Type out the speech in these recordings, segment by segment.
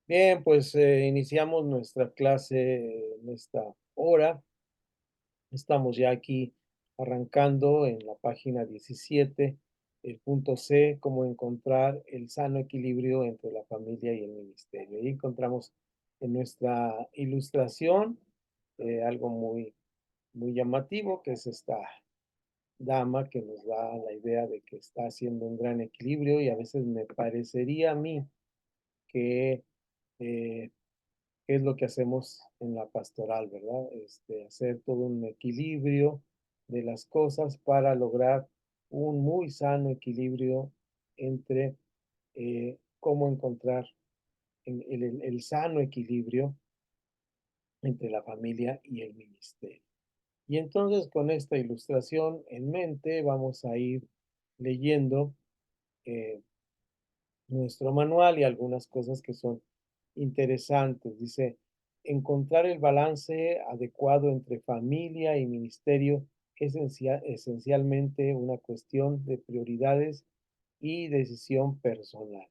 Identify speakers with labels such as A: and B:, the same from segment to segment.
A: Bien, pues iniciamos nuestra clase en esta hora. Estamos ya aquí arrancando en la página 17, el punto C, cómo encontrar el sano equilibrio entre la familia y el ministerio. Ahí encontramos en nuestra ilustración algo muy llamativo, que es esta dama que nos da la idea de que está haciendo un gran equilibrio y a veces me parecería a mí que eh, qué es lo que hacemos en la pastoral, ¿verdad? Hacer todo un equilibrio de las cosas para lograr un muy sano equilibrio entre cómo encontrar el sano equilibrio entre la familia y el ministerio. Y entonces con esta ilustración en mente vamos a ir leyendo eh, nuestro manual y algunas cosas que son interesantes. Dice, encontrar el balance adecuado entre familia y ministerio es esencialmente una cuestión de prioridades y decisión personal.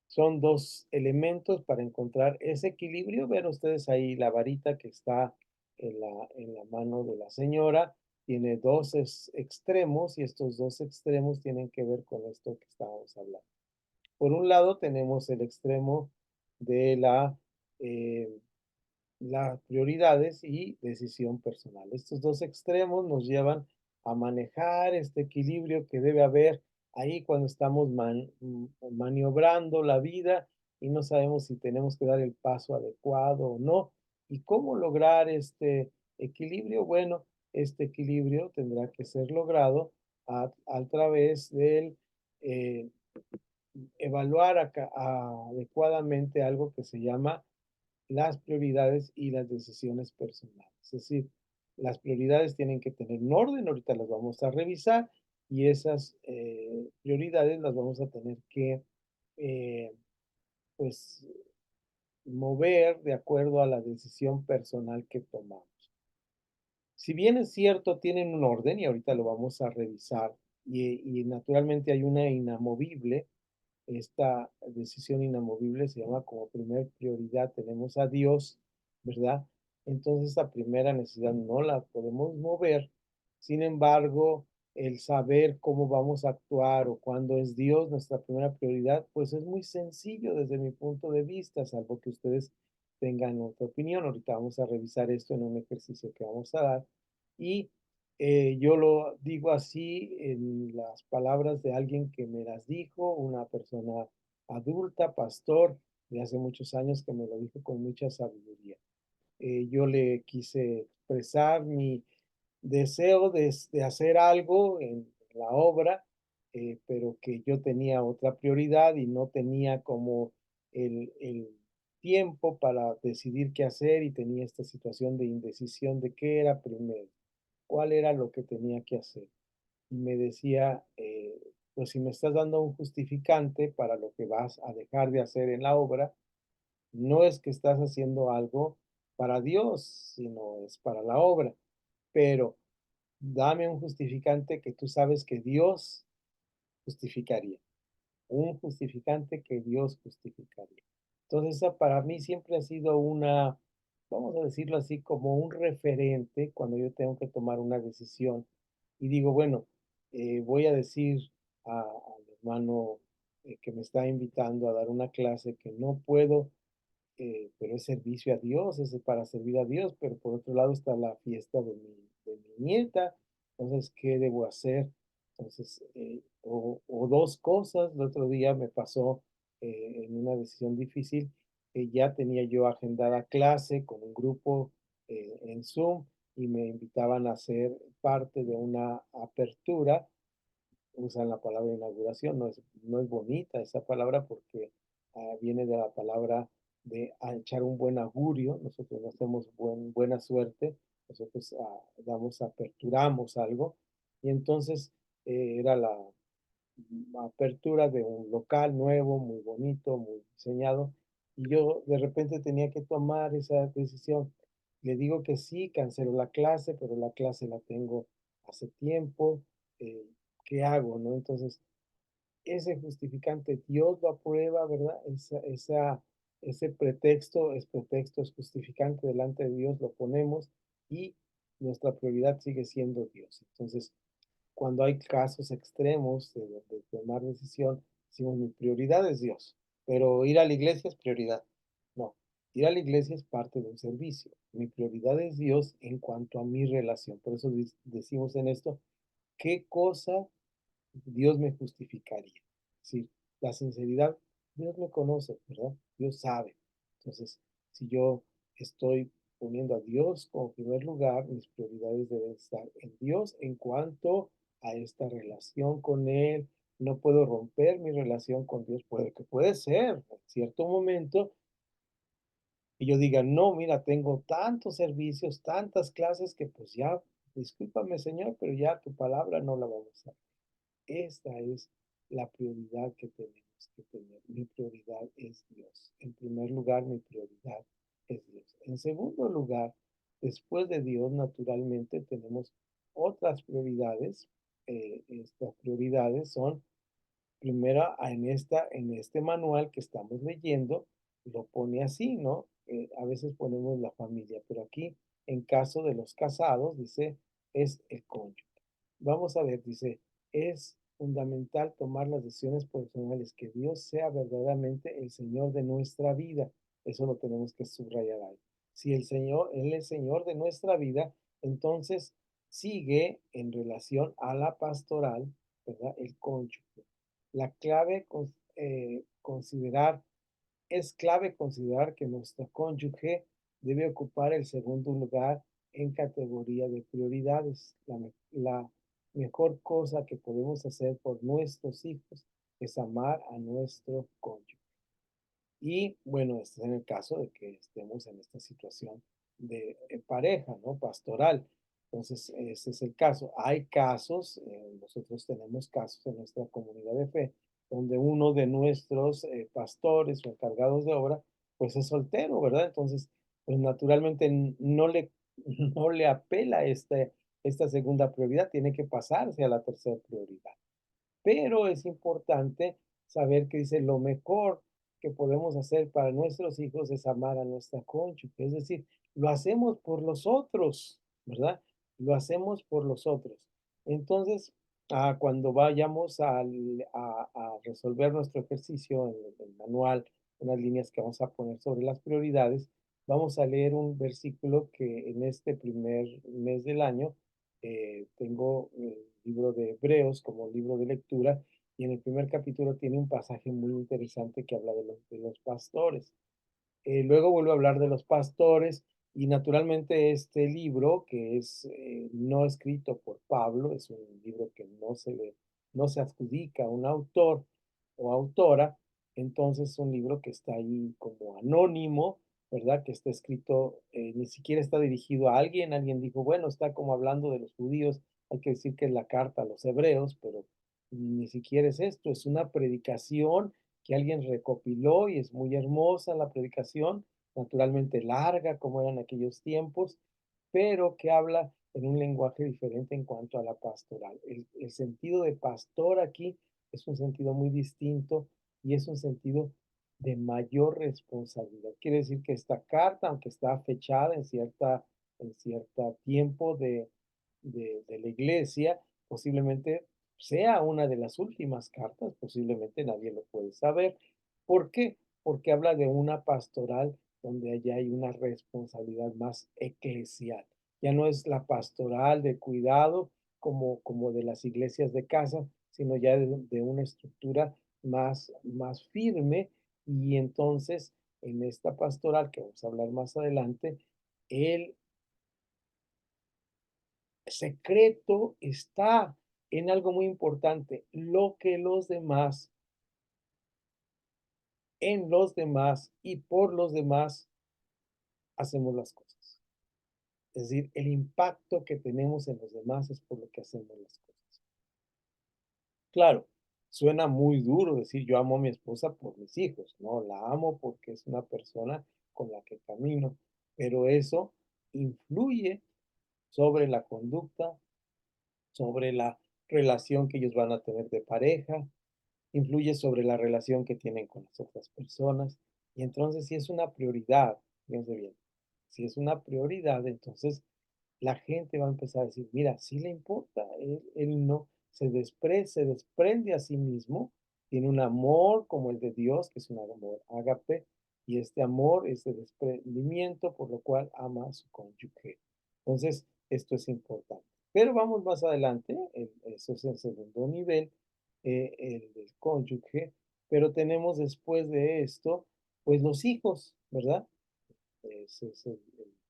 A: Son dos elementos para encontrar ese equilibrio. Ven ustedes ahí la varita que está en la mano de la señora. Tiene dos extremos y estos dos extremos tienen que ver con esto que estábamos hablando. Por un lado tenemos el extremo de eh, las prioridades y decisión personal. Estos dos extremos nos llevan a manejar este equilibrio que debe haber ahí cuando estamos maniobrando la vida y no sabemos si tenemos que dar el paso adecuado o no. ¿Y cómo lograr este equilibrio? Bueno, este equilibrio tendrá que ser logrado a través del eh, evaluar adecuadamente algo que se llama las prioridades y las decisiones personales. Es decir, las prioridades tienen que tener un orden, ahorita las vamos a revisar y esas prioridades las vamos a tener que, eh, pues, mover de acuerdo a la decisión personal que tomamos. Si bien es cierto, tienen un orden y ahorita lo vamos a revisar y naturalmente hay una inamovible. Esta decisión inamovible se llama como primer prioridad, tenemos a Dios, ¿verdad? Entonces esta primera necesidad no la podemos mover. Sin embargo, el saber cómo vamos a actuar o cuándo es Dios nuestra primera prioridad, pues es muy sencillo desde mi punto de vista, salvo que ustedes tengan otra opinión. Ahorita vamos a revisar esto en un ejercicio que vamos a dar. Y yo lo digo así en las palabras de alguien que me las dijo, una persona adulta, pastor, de hace muchos años que me lo dijo con mucha sabiduría. Yo le quise expresar mi deseo de hacer algo en la obra, pero que yo tenía otra prioridad y no tenía como el tiempo para decidir qué hacer y tenía esta situación de indecisión de qué era primero, cuál era lo que tenía que hacer. Y me decía, pues si me estás dando un justificante para lo que vas a dejar de hacer en la obra, no es que estás haciendo algo para Dios, sino es para la obra. Pero dame un justificante que tú sabes que Dios justificaría, un justificante que Dios justificaría. Entonces, esa para mí siempre ha sido una, vamos a decirlo así, como un referente cuando yo tengo que tomar una decisión y digo, bueno, voy a decir al hermano que me está invitando a dar una clase que no puedo, pero es servicio a Dios, es para servir a Dios, pero por otro lado está la fiesta de mi nieta, entonces, ¿qué debo hacer? Entonces, o dos cosas, el otro día me pasó en una decisión difícil, que ya tenía yo agendada clase con un grupo en Zoom y me invitaban a ser parte de una apertura, usan la palabra inauguración, no es bonita esa palabra porque viene de la palabra de echar un buen augurio, nosotros no hacemos buena suerte, nosotros aperturamos algo, y entonces era la apertura de un local nuevo, muy bonito, muy diseñado, y yo de repente tenía que tomar esa decisión. Le digo que sí, cancelo la clase, pero la clase la tengo hace tiempo, eh, ¿qué hago, no? Entonces, ese justificante Dios lo aprueba, ¿verdad? Esa ese pretexto es pretexto, es justificante delante de Dios, lo ponemos y nuestra prioridad sigue siendo Dios. Entonces, cuando hay casos extremos de tomar decisión, decimos, mi prioridad es Dios, pero ir a la iglesia es prioridad. No, ir a la iglesia es parte de un servicio. Mi prioridad es Dios en cuanto a mi relación. Por eso decimos en esto, ¿qué cosa Dios me justificaría? Es decir, la sinceridad, Dios me conoce, ¿verdad? Dios sabe. Entonces, si yo estoy poniendo a Dios como primer lugar, mis prioridades deben estar en Dios en cuanto a esta relación con Él. No puedo romper mi relación con Dios, puede ser en cierto momento, y yo diga, no, mira, tengo tantos servicios, tantas clases que pues ya, discúlpame Señor, pero ya tu palabra no la vamos a. Esta es la prioridad que tenemos que tener. Mi prioridad es Dios. En primer lugar, mi prioridad es Dios. En segundo lugar, después de Dios, naturalmente, tenemos otras prioridades. Estas prioridades son, primera, en este manual que estamos leyendo, lo pone así, ¿no? A veces ponemos la familia, pero aquí, en caso de los casados, dice, es el cónyuge. Vamos a ver, dice, es fundamental tomar las decisiones personales, que Dios sea verdaderamente el Señor de nuestra vida. Eso lo tenemos que subrayar ahí. Si el Señor, Él es Señor de nuestra vida, entonces sigue en relación a la pastoral, ¿verdad? El cónyuge. La clave, considerar, es clave considerar que nuestro cónyuge debe ocupar el segundo lugar en categoría de prioridades. La mejor cosa que podemos hacer por nuestros hijos es amar a nuestro cónyuge. Y bueno, este es en el caso de que estemos en esta situación de pareja, ¿no? Pastoral. Entonces, ese es el caso. Hay casos, nosotros tenemos casos en nuestra comunidad de fe, donde uno de nuestros pastores o encargados de obra, pues es soltero, ¿verdad? Entonces, pues naturalmente no le apela esta segunda prioridad, tiene que pasarse a la tercera prioridad. Pero es importante saber que dice, lo mejor que podemos hacer para nuestros hijos es amar a nuestra cónyuge. Es decir, lo hacemos por los otros, ¿verdad? Lo hacemos por los otros. Entonces, cuando vayamos a resolver nuestro ejercicio en el manual, unas líneas que vamos a poner sobre las prioridades, vamos a leer un versículo que en este primer mes del año tengo el libro de Hebreos como libro de lectura, y en el primer capítulo tiene un pasaje muy interesante que habla de los pastores. Luego vuelvo a hablar de los pastores, y naturalmente este libro, que es no escrito por Pablo, es un libro que no se adjudica a un autor o autora. Entonces es un libro que está ahí como anónimo, ¿verdad? Que está escrito, ni siquiera está dirigido a alguien. Alguien dijo, bueno, está como hablando de los judíos, hay que decir que es la carta a los hebreos, pero ni siquiera es esto, es una predicación que alguien recopiló, y es muy hermosa la predicación, naturalmente larga como eran aquellos tiempos, pero que habla en un lenguaje diferente en cuanto a la pastoral. El sentido de pastor aquí es un sentido muy distinto, y es un sentido de mayor responsabilidad. Quiere decir que esta carta, aunque está fechada en cierto tiempo de la iglesia, posiblemente sea una de las últimas cartas, posiblemente nadie lo puede saber. ¿Por qué? Porque habla de una pastoral donde allá hay una responsabilidad más eclesial. Ya no es la pastoral de cuidado como de las iglesias de casa, sino ya de una estructura más firme. Y entonces, en esta pastoral que vamos a hablar más adelante, el secreto está en algo muy importante, lo que los demás, en los demás y por los demás hacemos las cosas. Es decir, el impacto que tenemos en los demás es por lo que hacemos las cosas. Claro, suena muy duro decir yo amo a mi esposa por mis hijos, no, la amo porque es una persona con la que camino, pero eso influye sobre la conducta, sobre la relación que ellos van a tener de pareja, influye sobre la relación que tienen con las otras personas. Y entonces, si es una prioridad, fíjense bien, si es una prioridad, entonces la gente va a empezar a decir, mira, sí le importa, él no se desprende a sí mismo, tiene un amor como el de Dios, que es un amor ágape, y este amor es de desprendimiento, por lo cual ama a su cónyuge. Entonces, esto es importante. Pero vamos más adelante, eso es el segundo nivel, el del cónyuge, pero tenemos después de esto, pues los hijos, ¿verdad? Esa es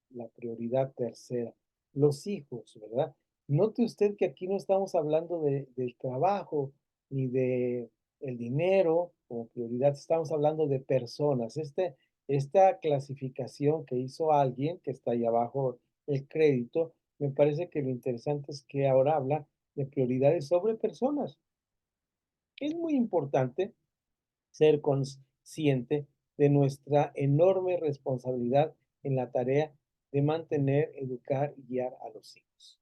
A: la prioridad tercera. Los hijos, ¿verdad? Note usted que aquí no estamos hablando del trabajo ni de el dinero como prioridad, estamos hablando de personas. Esta clasificación que hizo alguien, que está ahí abajo el crédito, me parece que lo interesante es que ahora habla de prioridades sobre personas. Es muy importante ser consciente de nuestra enorme responsabilidad en la tarea de mantener, educar y guiar a los hijos.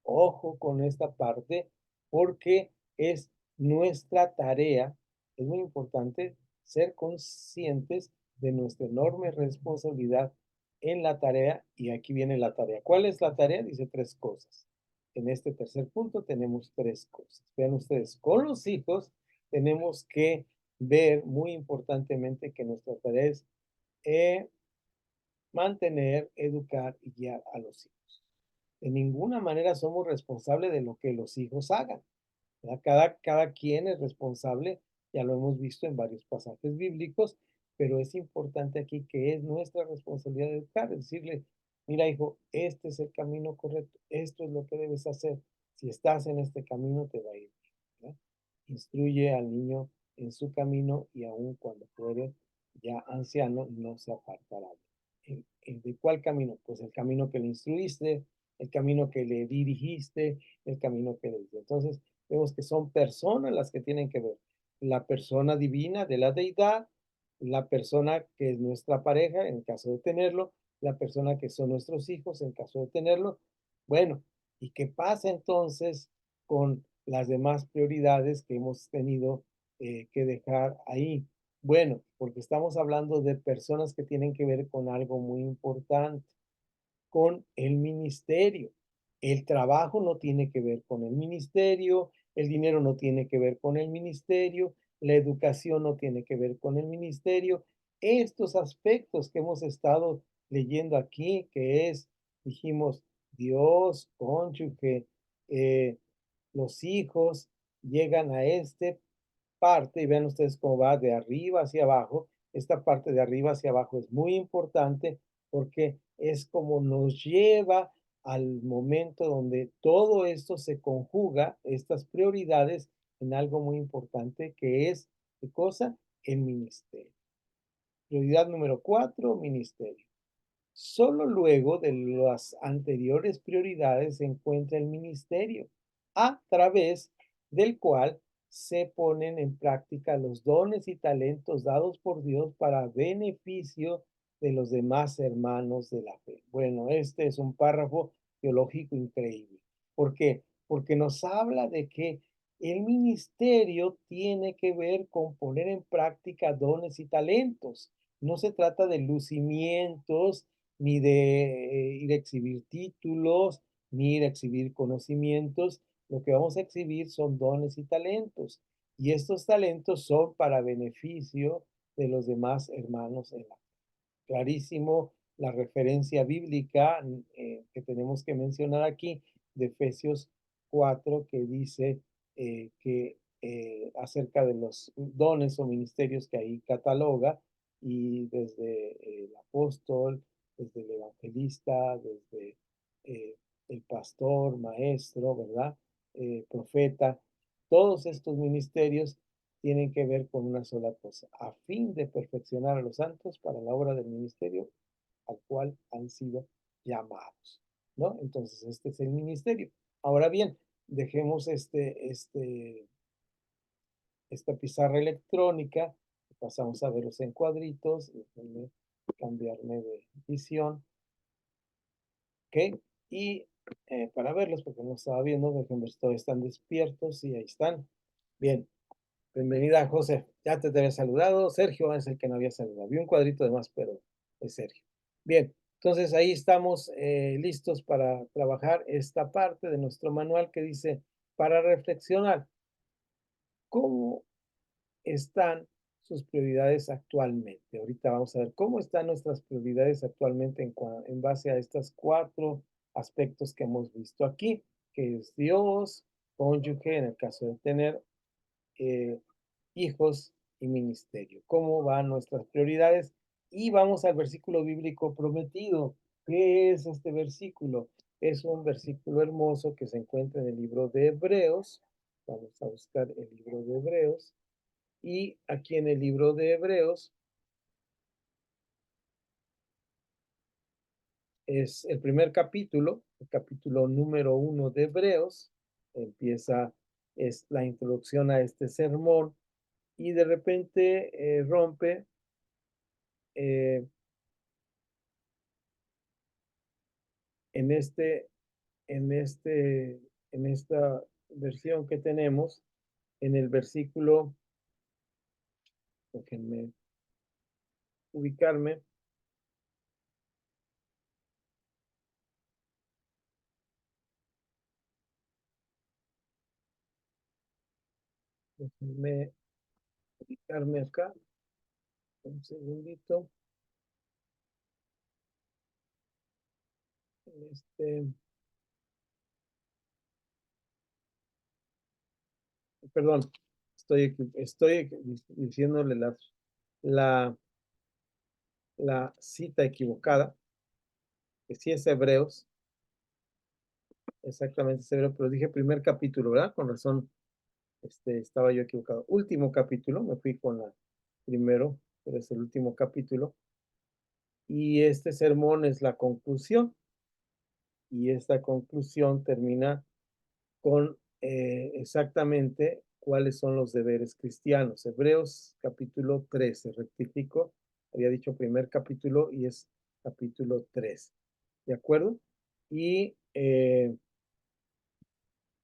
A: Ojo con esta parte porque es nuestra tarea, es muy importante ser conscientes de nuestra enorme responsabilidad en la tarea y aquí viene la tarea. ¿Cuál es la tarea? Dice tres cosas. En este tercer punto tenemos tres cosas. Vean ustedes, con los hijos tenemos que ver muy importantemente que nuestra tarea es eh, mantener, educar y guiar a los hijos. De ninguna manera somos responsables de lo que los hijos hagan. ¿Verdad? Cada quien es responsable, ya lo hemos visto en varios pasajes bíblicos, pero es importante aquí que es nuestra responsabilidad educar, es decirle, mira hijo, este es el camino correcto, esto es lo que debes hacer, si estás en este camino te va a ir bien, ¿verdad? Instruye al niño en su camino y aun cuando fuere ya anciano no se apartará. ¿De cuál camino? Pues el camino que le instruiste, el camino que le dirigiste, el camino que le diste. Entonces, vemos que son personas las que tienen que ver. La persona divina de la deidad, la persona que es nuestra pareja en caso de tenerlo, la persona que son nuestros hijos en caso de tenerlo. Bueno, ¿y qué pasa entonces con las demás prioridades que hemos tenido que dejar ahí? Bueno, porque estamos hablando de personas que tienen que ver con algo muy importante, con el ministerio. El trabajo no tiene que ver con el ministerio, el dinero no tiene que ver con el ministerio, la educación no tiene que ver con el ministerio. Estos aspectos que hemos estado leyendo aquí, que es, dijimos, Dios, cónyuge, eh, los hijos, llegan a este parte, y vean ustedes cómo va de arriba hacia abajo. Esta parte de arriba hacia abajo es muy importante porque es como nos lleva al momento donde todo esto se conjuga, estas prioridades, en algo muy importante que es, ¿qué cosa? El ministerio. Prioridad número 4, ministerio. Solo luego de las anteriores prioridades se encuentra el ministerio, a través del cual se ponen en práctica los dones y talentos dados por Dios para beneficio de los demás hermanos de la fe. Bueno, este es un párrafo teológico increíble. ¿Por qué? Porque nos habla de que el ministerio tiene que ver con poner en práctica dones y talentos. No se trata de lucimientos, ni de ir a exhibir títulos, ni ir a exhibir conocimientos. Lo que vamos a exhibir son dones y talentos. Y estos talentos son para beneficio de los demás hermanos en la fe. Clarísimo la referencia bíblica que tenemos que mencionar aquí de Efesios 4 que dice que acerca de los dones o ministerios que ahí cataloga y desde el apóstol, desde el evangelista, desde eh, el pastor, maestro, ¿verdad? Profeta, todos estos ministerios tienen que ver con una sola cosa, a fin de perfeccionar a los santos para la obra del ministerio al cual han sido llamados, ¿no? Entonces, este es el ministerio. Ahora bien, dejemos esta pizarra electrónica, pasamos a verlos en cuadritos, déjenme cambiarme de visión, ¿ok? Y para verlos, porque no estaba viendo, déjenme ver si todavía están despiertos y ahí están. Bien, Bienvenida, José. Ya te había saludado. Sergio es el que no había saludado. Vi un cuadrito de más, pero es Sergio. Bien, entonces ahí estamos listos para trabajar esta parte de nuestro manual que dice, para reflexionar, ¿cómo están sus prioridades actualmente? Ahorita vamos a ver cómo están nuestras prioridades actualmente en base a estos cuatro aspectos que hemos visto aquí, que es Dios, cónyuge, en el caso de tener eh, hijos y ministerio. ¿Cómo van nuestras prioridades? Y vamos al versículo bíblico prometido. ¿Qué es este versículo? Es un versículo hermoso que se encuentra en el libro de Hebreos. Vamos a buscar el libro de Hebreos. Y aquí en el libro de Hebreos es el primer capítulo, el capítulo número 1 de Hebreos. Empieza, es la introducción a este sermón y de repente rompe eh, en este, en este, en esta versión que tenemos, en el versículo, déjenme ubicarme, déjenme ubicarme acá, un segundito, este, perdón, estoy diciéndole la, la cita equivocada, que sí es Hebreos, exactamente es Hebreos, pero dije primer capítulo, ¿verdad? Con razón, estaba yo equivocado. Último capítulo, me fui con la primero, pero es el último capítulo. Y este sermón es la conclusión. Y esta conclusión termina con exactamente cuáles son los deberes cristianos. Hebreos capítulo 13, rectifico, había dicho primer capítulo y es capítulo 3. ¿De acuerdo? Y, eh,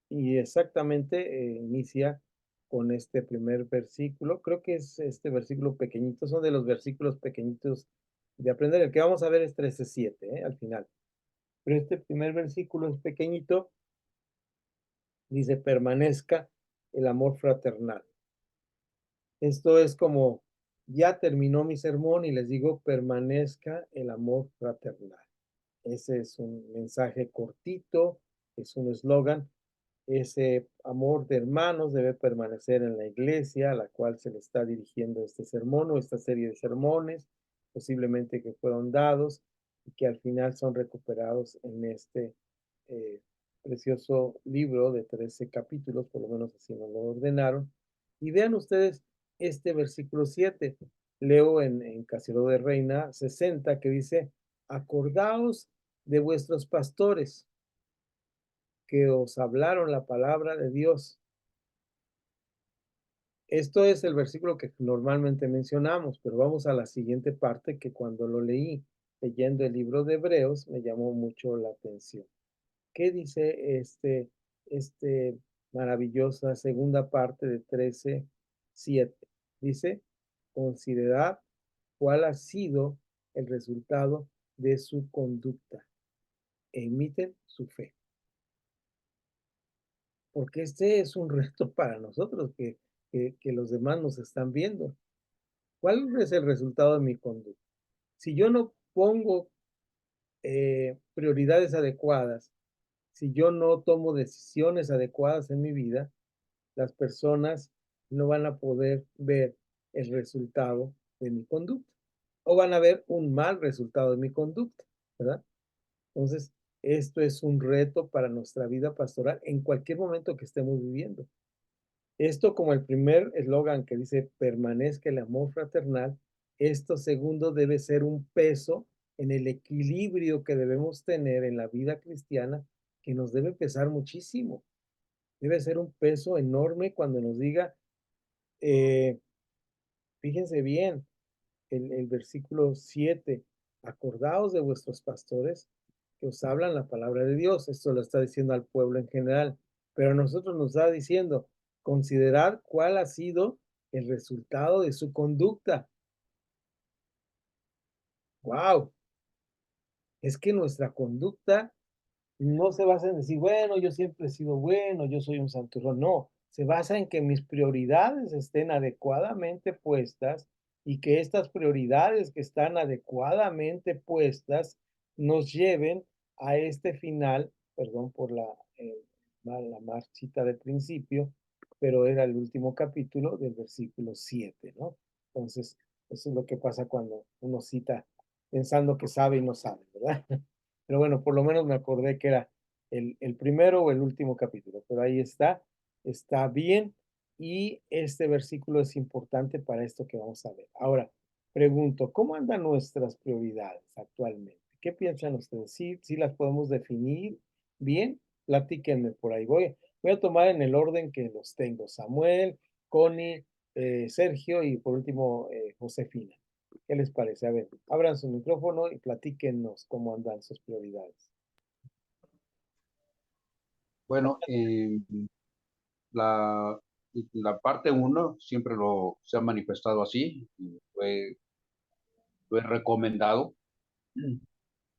A: y exactamente inicia con este primer versículo. Creo que es este versículo pequeñito, son de los versículos pequeñitos de aprender. El que vamos a ver es 13:7, al final. Pero este primer versículo es pequeñito, dice, permanezca el amor fraternal. Esto es como, ya terminó mi sermón y les digo, permanezca el amor fraternal. Ese es un mensaje cortito, es un eslogan. Ese amor de hermanos debe permanecer en la iglesia a la cual se le está dirigiendo este sermón o esta serie de sermones, posiblemente que fueron dados y que al final son recuperados en este eh, precioso libro de 13 capítulos, por lo menos así nos lo ordenaron. Y vean ustedes este versículo 7. Leo en Casero de Reina 60 que dice, acordaos de vuestros pastores que os hablaron la palabra de Dios. Esto es el versículo que normalmente mencionamos, pero vamos a la siguiente parte que cuando lo leí leyendo el libro de Hebreos me llamó mucho la atención. ¿Qué dice este maravillosa segunda parte de 13:7? Dice, considerad cuál ha sido el resultado de su conducta e imiten su fe. Porque este es un reto para nosotros que los demás nos están viendo. ¿Cuál es el resultado de mi conducta? Si yo no pongo prioridades adecuadas, si yo no tomo decisiones adecuadas en mi vida, las personas no van a poder ver el resultado de mi conducta o van a ver un mal resultado de mi conducta, ¿verdad? Entonces, esto es un reto para nuestra vida pastoral en cualquier momento que estemos viviendo. Esto como el primer eslogan que dice permanezca el amor fraternal, esto segundo debe ser un peso en el equilibrio que debemos tener en la vida cristiana que nos debe pesar muchísimo. Debe ser un peso enorme cuando nos diga, eh, fíjense bien, el versículo 7, acordaos de vuestros pastores que os hablan la palabra de Dios. Esto lo está diciendo al pueblo en general, pero a nosotros nos está diciendo, considerad cuál ha sido el resultado de su conducta. ¡Wow! Es que nuestra conducta no se basa en decir, bueno, yo siempre he sido bueno, yo soy un santurrón. No, se basa en que mis prioridades estén adecuadamente puestas y que estas prioridades que están adecuadamente puestas nos lleven a este final, perdón por la marchita del principio, pero era el último capítulo del versículo 7, ¿no? Entonces, eso es lo que pasa cuando uno cita pensando que sabe y no sabe, ¿verdad? Pero bueno, por lo menos me acordé que era el primero o el último capítulo, pero ahí está bien. Y este versículo es importante para esto que vamos a ver. Ahora, pregunto, ¿cómo andan nuestras prioridades actualmente? ¿Qué piensan ustedes? ¿Sí las podemos definir bien? Platíquenme por ahí. Voy a tomar en el orden que los tengo. Samuel, Connie, Sergio y por último Josefina. ¿Qué les parece? A ver, abran su micrófono y platíquenos cómo andan sus prioridades.
B: Bueno, la, la parte uno siempre se ha manifestado así, y lo he recomendado.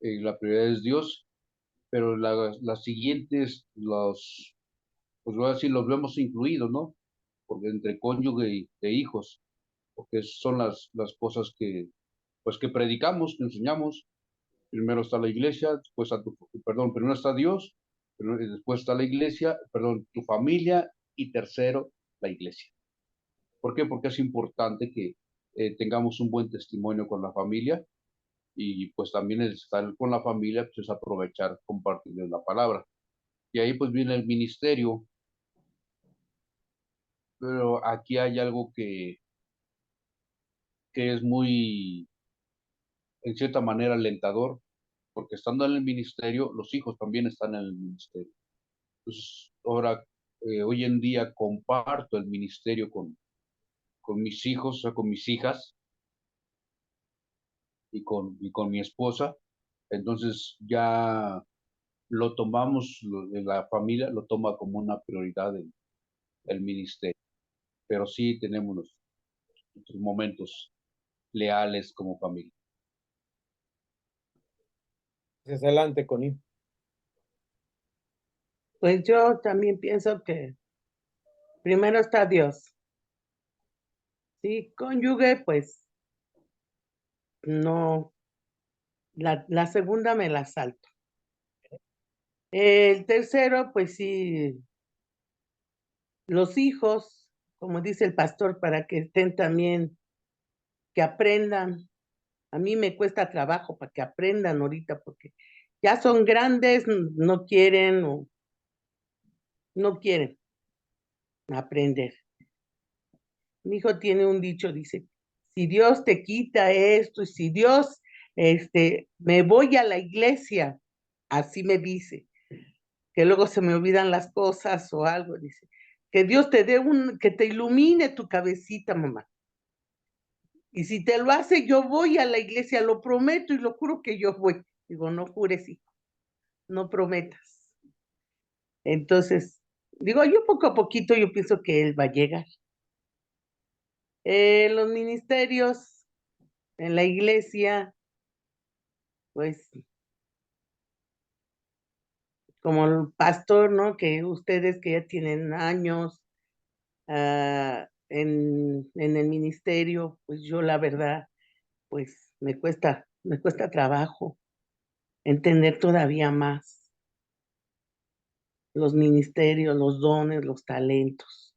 B: La prioridad es Dios, pero las siguientes, pues voy a decir, los vemos incluidos, ¿no? Porque entre cónyuge e hijos, porque son las cosas pues que predicamos, que enseñamos. Primero está la iglesia, después está primero está Dios, después está la iglesia, perdón, tu familia y tercero, la iglesia. ¿Por qué? Porque es importante que tengamos un buen testimonio con la familia y pues también el estar con la familia pues es aprovechar, compartirles la palabra. Y ahí pues viene el ministerio, pero aquí hay algo que es muy, en cierta manera, alentador, porque estando en el ministerio, los hijos también están en el ministerio. Entonces, ahora, hoy en día comparto el ministerio con mis hijos, o sea, con mis hijas y con mi esposa. Entonces ya lo tomamos, la familia lo toma como una prioridad el ministerio. Pero sí tenemos nuestros momentos leales como familia.
A: Pues adelante, Connie.
C: Pues yo también pienso que primero está Dios. Sí, cónyuge, pues no, la segunda me la salto. El tercero, pues sí, los hijos, como dice el pastor, para que estén también, que aprendan. A mí me cuesta trabajo para que aprendan ahorita, porque ya son grandes, no quieren o no quieren aprender. Mi hijo tiene un dicho, dice, si Dios te quita esto, y si Dios, me voy a la iglesia, así me dice, que luego se me olvidan las cosas o algo, dice, que Dios te dé que te ilumine tu cabecita, mamá. Y si te lo hace, yo voy a la iglesia, lo prometo y lo juro que yo voy. Digo, no jures, hijo, no prometas. Entonces, digo, yo poco a poquito yo pienso que él va a llegar. Los ministerios en la iglesia, pues como el pastor, ¿no? Que ustedes que ya tienen años en el ministerio, pues yo la verdad, pues me cuesta trabajo entender todavía más los ministerios, los dones, los talentos.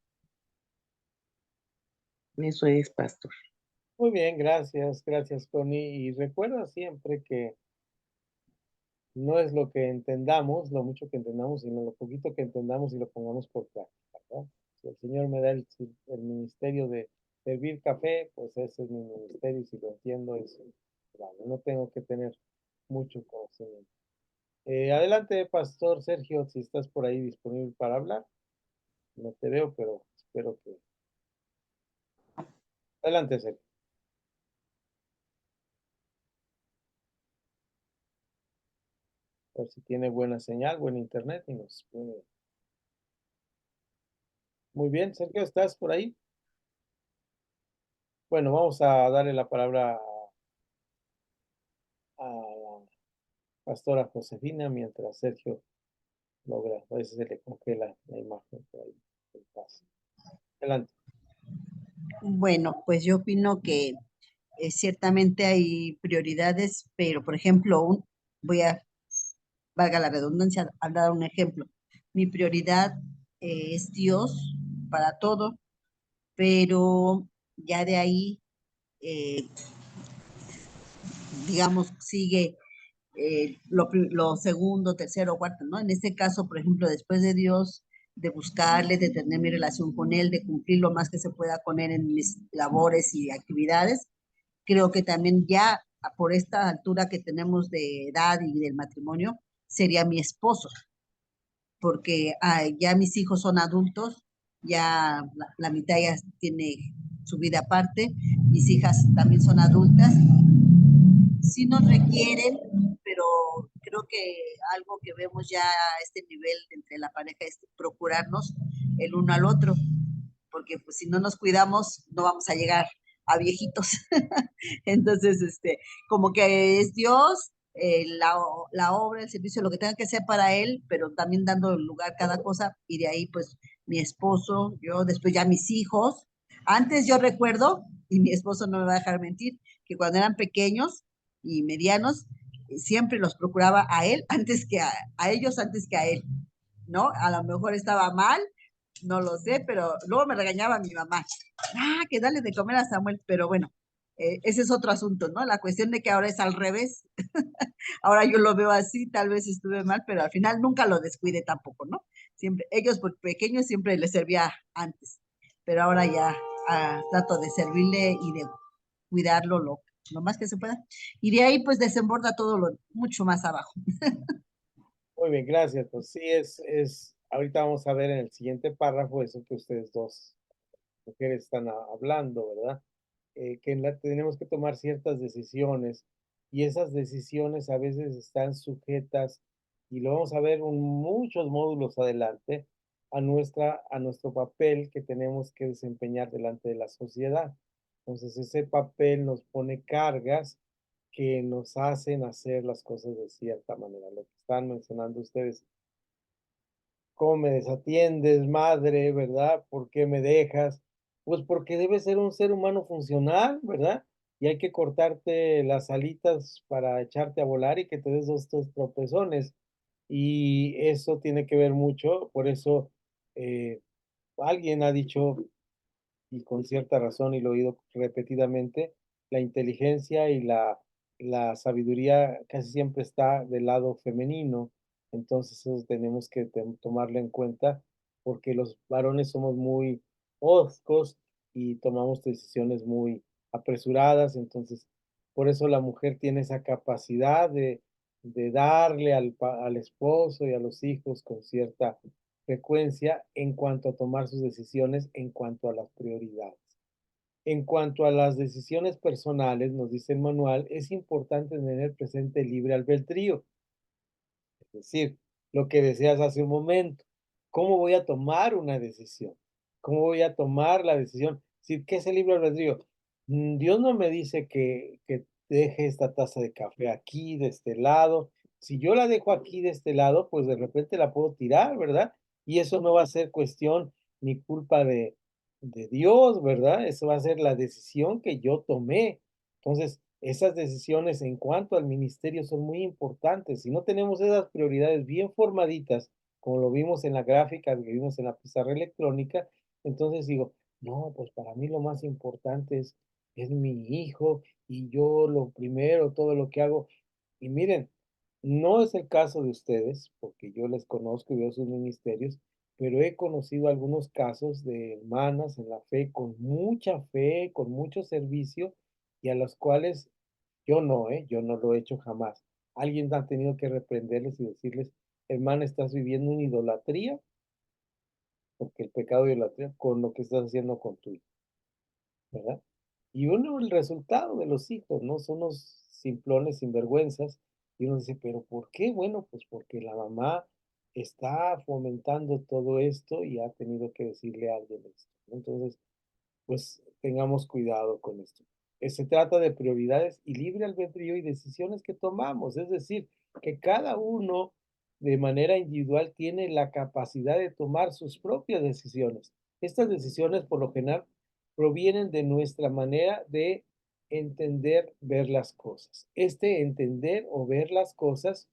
C: Eso es, pastor.
A: Muy bien, gracias, Connie. Y recuerda siempre que no es lo que entendamos, lo mucho que entendamos, sino lo poquito que entendamos y lo pongamos por práctica, ¿no? Si el Señor me da el ministerio de servir café, pues ese es mi ministerio y si lo entiendo es, vale, no tengo que tener mucho conocimiento. Adelante, Pastor Sergio, si estás por ahí disponible para hablar. No te veo, pero espero que... Adelante, Sergio. A ver si tiene buena señal, buen internet y nos puede... Muy bien, Sergio, ¿estás por ahí? Bueno, vamos a darle la palabra a la pastora Josefina mientras Sergio logra, a veces se le congela la imagen por ahí. Adelante.
D: Bueno, pues yo opino que ciertamente hay prioridades, pero por ejemplo, voy a, valga la redundancia, al dar un ejemplo. Mi prioridad es Dios para todo, pero ya de ahí, eh, digamos, sigue lo segundo, tercero, cuarto, ¿no? En este caso, por ejemplo, después de Dios, de buscarle, de tener mi relación con Él, de cumplir lo más que se pueda con Él en mis labores y actividades, creo que también ya por esta altura que tenemos de edad y del matrimonio, sería mi esposo, porque ya mis hijos son adultos, ya la mitad ya tiene su vida aparte, mis hijas también son adultas, sí nos requieren, pero creo que algo que vemos ya a este nivel entre la pareja es procurarnos el uno al otro, porque pues si no nos cuidamos no vamos a llegar a viejitos. Entonces, como que es Dios, la obra, el servicio, lo que tenga que hacer para Él, pero también dando lugar a cada cosa, y de ahí pues mi esposo, yo, después ya mis hijos. Antes yo recuerdo, y mi esposo no me va a dejar mentir, que cuando eran pequeños y medianos, siempre los procuraba a él antes que a ellos antes que a él, ¿no? A lo mejor estaba mal, no lo sé, pero luego me regañaba mi mamá. Que dale de comer a Samuel, pero bueno, ese es otro asunto, ¿no? La cuestión de que ahora es al revés. Ahora yo lo veo así, tal vez estuve mal, pero al final nunca lo descuide tampoco, ¿no? Siempre, ellos por pequeños siempre les servía antes, pero ahora ya trato de servirle y de cuidarlo lo más que se pueda. Y de ahí pues desemborda todo lo mucho más abajo.
A: Muy bien, gracias. Pues sí, ahorita vamos a ver en el siguiente párrafo eso que ustedes dos mujeres están hablando, ¿verdad? Que tenemos que tomar ciertas decisiones y esas decisiones a veces están sujetas, y lo vamos a ver en muchos módulos adelante, a nuestro papel que tenemos que desempeñar delante de la sociedad. Entonces, ese papel nos pone cargas que nos hacen hacer las cosas de cierta manera. Lo que están mencionando ustedes, ¿cómo me desatiendes, madre, verdad? ¿Por qué me dejas? Pues porque debes ser un ser humano funcional, ¿verdad? Y hay que cortarte las alitas para echarte a volar y que te des dos tropezones. Y eso tiene que ver mucho, por eso eh, alguien ha dicho, y con cierta razón, y lo he oído repetidamente, la inteligencia y la sabiduría casi siempre está del lado femenino. Entonces eso tenemos que tomarlo en cuenta porque los varones somos muy hoscos y tomamos decisiones muy apresuradas. Entonces, por eso la mujer tiene esa capacidad de darle al esposo y a los hijos con cierta frecuencia en cuanto a tomar sus decisiones, en cuanto a las prioridades. En cuanto a las decisiones personales, nos dice el manual, es importante tener presente el libre albedrío, es decir, lo que deseas hace un momento. ¿Cómo voy a tomar una decisión? ¿Cómo voy a tomar la decisión? Sí, ¿qué es el libre albedrío? Dios no me dice que deje esta taza de café aquí, de este lado. Si yo la dejo aquí, de este lado, pues de repente la puedo tirar, ¿verdad? Y eso no va a ser cuestión ni culpa de Dios, ¿verdad? Eso va a ser la decisión que yo tomé. Entonces, esas decisiones en cuanto al ministerio son muy importantes. Si no tenemos esas prioridades bien formaditas, como lo vimos en la gráfica, que vimos en la pizarra electrónica, entonces digo, no, pues para mí lo más importante es mi hijo y yo lo primero, todo lo que hago. Y miren, no es el caso de ustedes, porque yo les conozco y veo sus ministerios, pero he conocido algunos casos de hermanas en la fe, con mucho servicio, y a los cuales yo no lo he hecho jamás. Alguien ha tenido que reprenderles y decirles, hermana, estás viviendo una idolatría, porque el pecado de idolatría con lo que estás haciendo con tu hijo, ¿verdad? Y uno, el resultado de los hijos, ¿no? Son unos simplones, sinvergüenzas, y uno dice, ¿pero por qué? Bueno, pues porque la mamá está fomentando todo esto y ha tenido que decirle a alguien esto, ¿no? Entonces, pues tengamos cuidado con esto. Se trata de prioridades y libre albedrío y decisiones que tomamos, es decir, que cada uno de manera individual tiene la capacidad de tomar sus propias decisiones. Estas decisiones, por lo general, provienen de nuestra manera de entender, ver las cosas. Este entender o ver las cosas,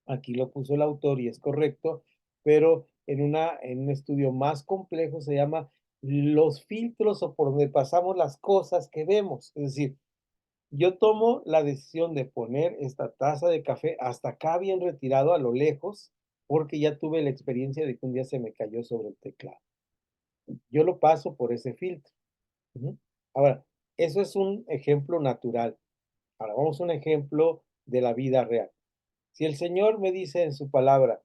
A: aquí lo puso el autor y es correcto, pero en un estudio más complejo se llama los filtros o por donde pasamos las cosas que vemos. Es decir, yo tomo la decisión de poner esta taza de café hasta acá bien retirado a lo lejos, porque ya tuve la experiencia de que un día se me cayó sobre el teclado. Yo lo paso por ese filtro. Ujú. Ahora, eso es un ejemplo natural. Ahora vamos a un ejemplo de la vida real. Si el Señor me dice en su palabra,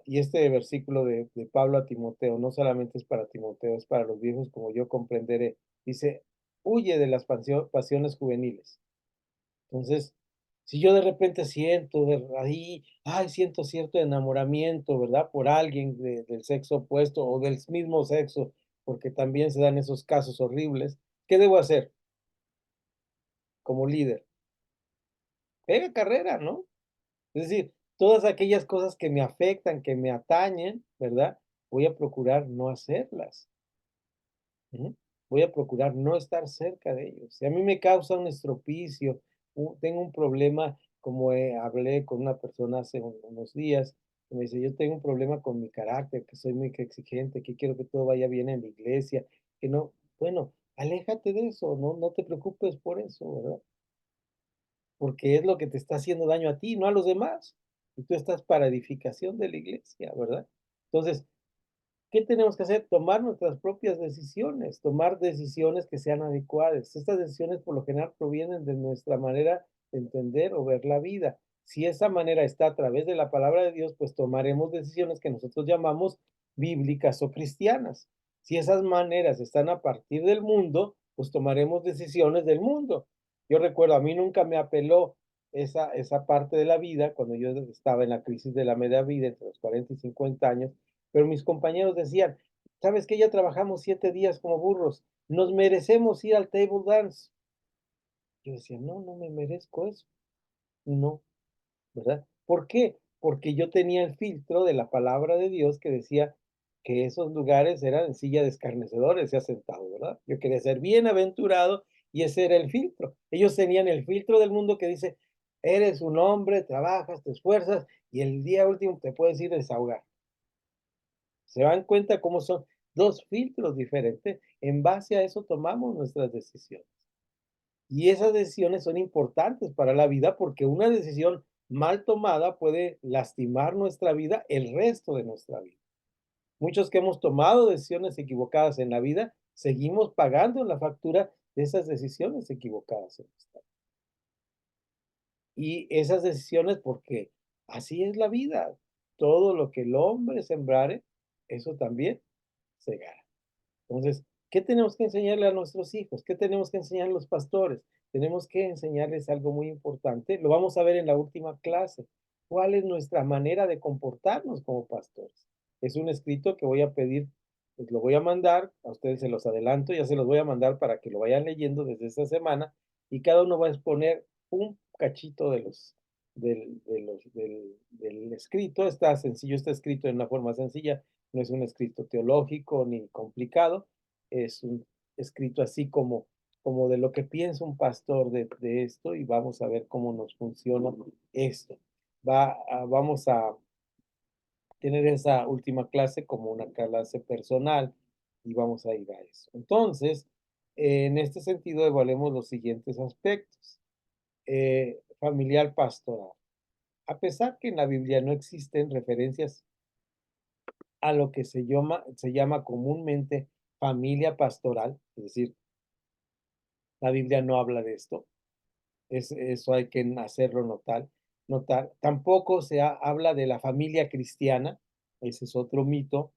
A: y este versículo de Pablo a Timoteo, no solamente es para Timoteo, es para los viejos, como yo comprenderé, dice, huye de las pasiones juveniles. Entonces, si yo de repente siento ahí, ay, siento cierto enamoramiento, ¿verdad? Por alguien del sexo opuesto o del mismo sexo, porque también se dan esos casos horribles, ¿qué debo hacer como líder? Pega carrera, ¿no? Es decir, todas aquellas cosas que me afectan, que me atañen, ¿verdad? Voy a procurar no hacerlas. Ujú. Voy a procurar no estar cerca de ellos. Si a mí me causa un estropicio, tengo un problema, como hablé con una persona hace unos días, que me dice, yo tengo un problema con mi carácter, que soy muy exigente, que quiero que todo vaya bien en la iglesia, que no, bueno, aléjate de eso, no te preocupes por eso, ¿verdad? Porque es lo que te está haciendo daño a ti, no a los demás. Y tú estás para edificación de la iglesia, ¿verdad? Entonces, ¿qué tenemos que hacer? Tomar nuestras propias decisiones, tomar decisiones que sean adecuadas. Estas decisiones por lo general provienen de nuestra manera de entender o ver la vida. Si esa manera está a través de la palabra de Dios, pues tomaremos decisiones que nosotros llamamos bíblicas o cristianas. Si esas maneras están a partir del mundo, pues tomaremos decisiones del mundo. Yo recuerdo, a mí nunca me apeló esa parte de la vida cuando yo estaba en la crisis de la media vida entre los 40 y 50 años, pero mis compañeros decían, ¿sabes qué? Ya trabajamos 7 días como burros, nos merecemos ir al table dance. Yo decía, no me merezco eso. No, ¿verdad? ¿Por qué? Porque yo tenía el filtro de la palabra de Dios que decía que esos lugares eran en silla de escarnecedores, se ha sentado, ¿verdad? Yo quería ser bienaventurado y ese era el filtro. Ellos tenían el filtro del mundo que dice, eres un hombre, trabajas, te esfuerzas y el día último te puedes ir a desahogar. ¿Se dan cuenta cómo son dos filtros diferentes? En base a eso tomamos nuestras decisiones. Y esas decisiones son importantes para la vida porque una decisión mal tomada puede lastimar nuestra vida el resto de nuestra vida. Muchos que hemos tomado decisiones equivocadas en la vida, seguimos pagando la factura de esas decisiones equivocadas en nuestra vida. Y esas decisiones, porque así es la vida. Todo lo que el hombre sembrare, eso también segará. Entonces, ¿qué tenemos que enseñarle a nuestros hijos? ¿Qué tenemos que enseñar a los pastores? Tenemos que enseñarles algo muy importante. Lo vamos a ver en la última clase. ¿Cuál es nuestra manera de comportarnos como pastores? Es un escrito que voy a pedir, pues lo voy a mandar, a ustedes se los adelanto, ya se los voy a mandar para que lo vayan leyendo desde esta semana y cada uno va a exponer un cachito del escrito. Está sencillo, está escrito en una forma sencilla, no es un escrito teológico ni complicado, es un escrito así como de lo que piensa un pastor de esto y vamos a ver cómo nos funciona esto. Vamos a tener esa última clase como una clase personal y vamos a ir a eso. Entonces, en este sentido, evaluemos los siguientes aspectos. Familiar pastoral. A pesar que en la Biblia no existen referencias a lo que se llama comúnmente familia pastoral, es decir, la Biblia no habla de esto, eso hay que hacerlo notar. Tampoco habla de la familia cristiana, ese es otro mito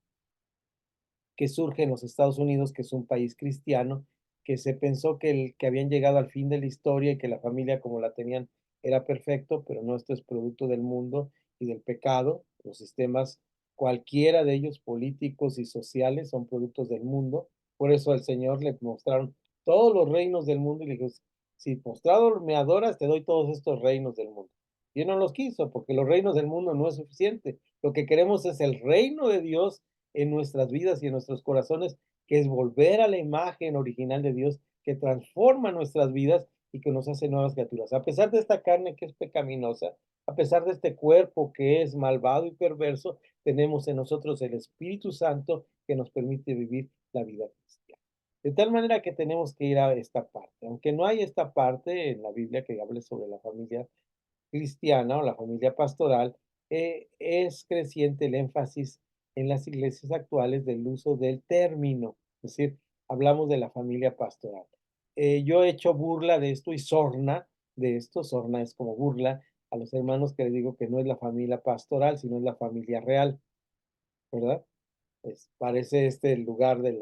A: que surge en los Estados Unidos, que es un país cristiano, que se pensó que habían llegado al fin de la historia y que la familia como la tenían era perfecto, pero no, esto es producto del mundo y del pecado. Los sistemas, cualquiera de ellos, políticos y sociales, son productos del mundo. Por eso al Señor le mostraron todos los reinos del mundo y le dijo, si postrado me adoras, te doy todos estos reinos del mundo. Y él no los quiso, porque los reinos del mundo no es suficiente. Lo que queremos es el reino de Dios en nuestras vidas y en nuestros corazones, que es volver a la imagen original de Dios, que transforma nuestras vidas y que nos hace nuevas criaturas. A pesar de esta carne que es pecaminosa, a pesar de este cuerpo que es malvado y perverso, tenemos en nosotros el Espíritu Santo que nos permite vivir la vida cristiana. De tal manera que tenemos que ir a esta parte. Aunque no hay esta parte en la Biblia que hable sobre la familia cristiana o la familia pastoral, es creciente el énfasis en las iglesias actuales del uso del término, es decir, hablamos de la familia pastoral. Yo he hecho burla de esto y sorna de esto, sorna es como burla a los hermanos que les digo que no es la familia pastoral, sino es la familia real, ¿verdad? Parece este el lugar de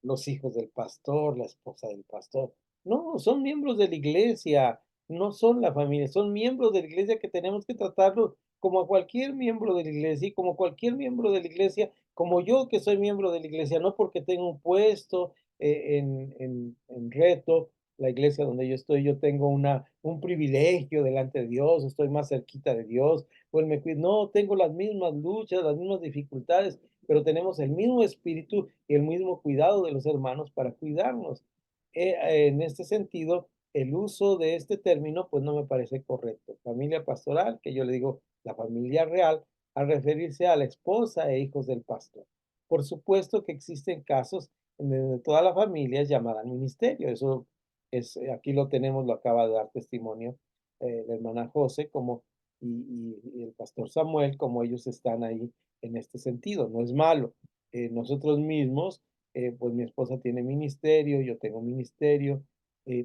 A: los hijos del pastor, la esposa del pastor. No, son miembros de la iglesia, no son la familia, son miembros de la iglesia que tenemos que tratarlo como a cualquier miembro de la iglesia y como cualquier miembro de la iglesia, como yo que soy miembro de la iglesia, no porque tengo un puesto en Reto, la iglesia donde yo estoy, yo tengo un privilegio delante de Dios, estoy más cerquita de Dios, o él me cuida. No, tengo las mismas luchas, las mismas dificultades, pero tenemos el mismo espíritu y el mismo cuidado de los hermanos para cuidarnos. En este sentido, el uso de este término, pues no me parece correcto. Familia pastoral, que yo le digo la familia real, al referirse a la esposa e hijos del pastor. Por supuesto que existen casos en donde toda la familia es llamada al ministerio. Eso es, aquí lo tenemos, lo acaba de dar testimonio la hermana José, como, y el pastor Samuel, como ellos están ahí en este sentido, no es malo. Nosotros mismos, pues mi esposa tiene ministerio, yo tengo ministerio,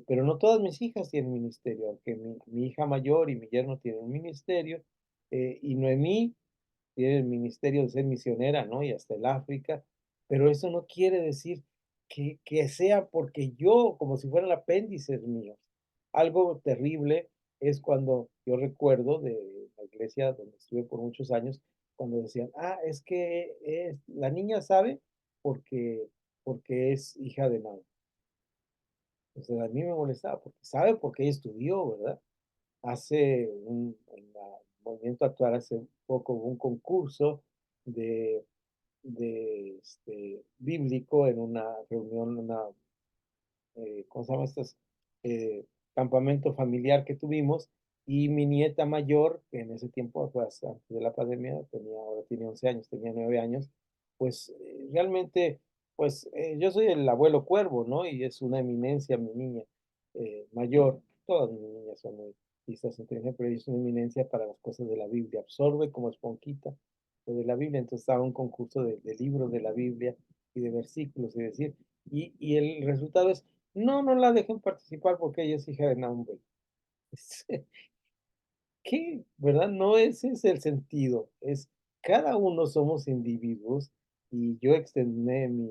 A: pero no todas mis hijas tienen ministerio, aunque mi hija mayor y mi yerno tienen ministerio, y Noemí tiene el ministerio de ser misionera, ¿no? Y hasta el África, pero eso no quiere decir que sea porque yo, como si fueran apéndices míos. Algo terrible es cuando yo recuerdo de la iglesia donde estuve por muchos años, cuando decían, es que la niña sabe porque, porque es hija de Naum. Entonces a mí me molestaba porque sabe porque ella estudió, ¿verdad? En el movimiento actual hace poco hubo un concurso de, bíblico en una reunión, ¿cómo se llama estos? Campamento familiar que tuvimos, y mi nieta mayor, que en ese tiempo fue hasta antes de la pandemia, ahora tiene 11 años, tenía 9 años, pues realmente, pues yo soy el abuelo cuervo, ¿no? Y es una eminencia mi niña mayor, todas mis niñas son muy quizás inteligentes, pero ella es una eminencia para las cosas de la Biblia, absorbe como esponjita lo de la Biblia, entonces estaba un concurso de libros de la Biblia y de versículos, y decir, y el resultado es, no la dejen participar porque ella es hija de Nahum. ¿Qué? ¿Verdad? No ese es el sentido. Es cada uno somos individuos y yo extendé mi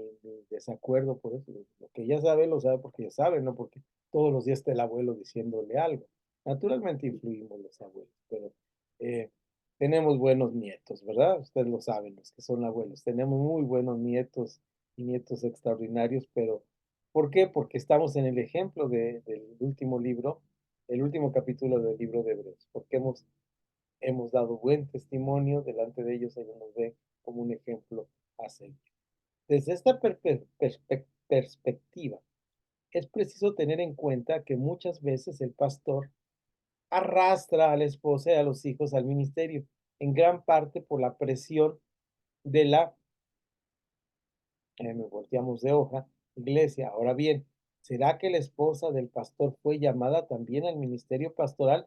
A: desacuerdo por eso. Lo que ella sabe, lo sabe porque ella sabe, no porque todos los días está el abuelo diciéndole algo. Naturalmente influimos los abuelos, pero eh, tenemos buenos nietos, ¿verdad? Ustedes lo saben, los que son abuelos. Tenemos muy buenos nietos y nietos extraordinarios, pero ¿por qué? Porque estamos en el ejemplo del último libro, el último capítulo del libro de Hebreos, porque hemos dado buen testimonio delante de ellos, ellos nos ven como un ejemplo a seguir. Desde esta perspectiva, es preciso tener en cuenta que muchas veces el pastor arrastra a la esposa y a los hijos al ministerio, en gran parte por la presión de me volteamos de hoja, iglesia. Ahora bien, ¿será que la esposa del pastor fue llamada también al ministerio pastoral?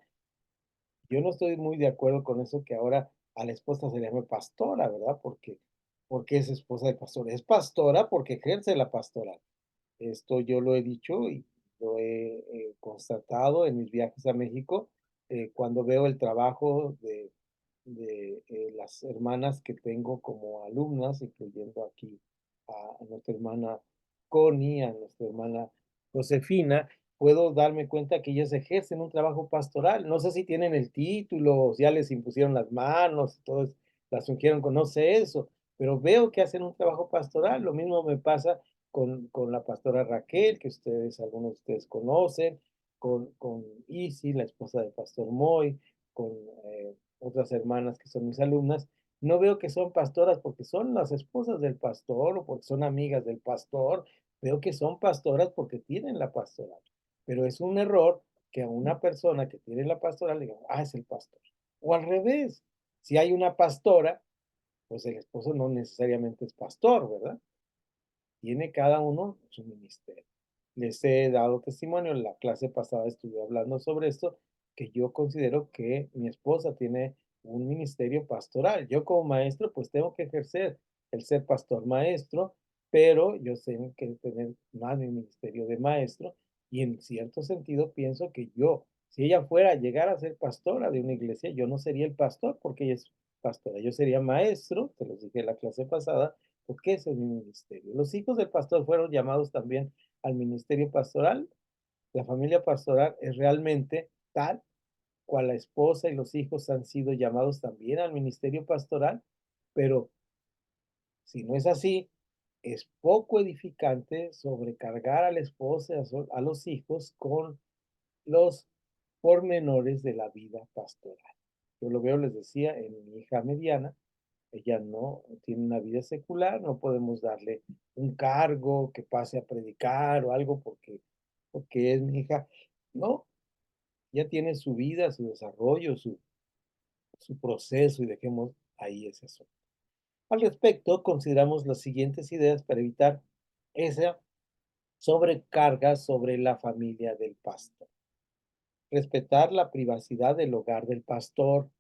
A: Yo no estoy muy de acuerdo con eso que ahora a la esposa se le llame pastora, ¿verdad? Porque es esposa del pastor. Es pastora porque ejerce la pastoral. Esto yo lo he dicho y lo he constatado en mis viajes a México, cuando veo el trabajo de las hermanas que tengo como alumnas, incluyendo aquí a nuestra hermana Connie, a nuestra hermana Josefina, puedo darme cuenta que ellas ejercen un trabajo pastoral. No sé si tienen el título, ya les impusieron las manos, todas las ungieron con, no sé eso, pero veo que hacen un trabajo pastoral. Lo mismo me pasa con la pastora Raquel, que algunos de ustedes conocen, con Isi, la esposa del pastor Moy, con otras hermanas que son mis alumnas. No veo que son pastoras porque son las esposas del pastor o porque son amigas del pastor. Veo que son pastoras porque tienen la pastoral. Pero es un error que a una persona que tiene la pastoral le digan, es el pastor. O al revés, si hay una pastora, pues el esposo no necesariamente es pastor, ¿verdad? Tiene cada uno su ministerio. Les he dado testimonio, en la clase pasada estuve hablando sobre esto, que yo considero que mi esposa tiene un ministerio pastoral. Yo como maestro, pues tengo que ejercer el ser pastor maestro, pero yo tengo que tener más mi ministerio de maestro y en cierto sentido pienso que yo, si ella fuera a llegar a ser pastora de una iglesia, yo no sería el pastor porque ella es pastora, yo sería maestro, te los dije en la clase pasada, porque ese es mi ministerio. Los hijos del pastor fueron llamados también al ministerio pastoral. La familia pastoral es realmente tal cual la esposa y los hijos han sido llamados también al ministerio pastoral, pero si no es así, es poco edificante sobrecargar a la esposa y a los hijos con los pormenores de la vida pastoral. Yo lo veo, les decía, en mi hija mediana. Ella no tiene una vida secular, no podemos darle un cargo que pase a predicar o algo porque es mi hija. No, ella tiene su vida, su desarrollo, su proceso y dejemos ahí ese asunto. Al respecto, consideramos las siguientes ideas para evitar esa sobrecarga sobre la familia del pastor. Respetar la privacidad del hogar del pastor,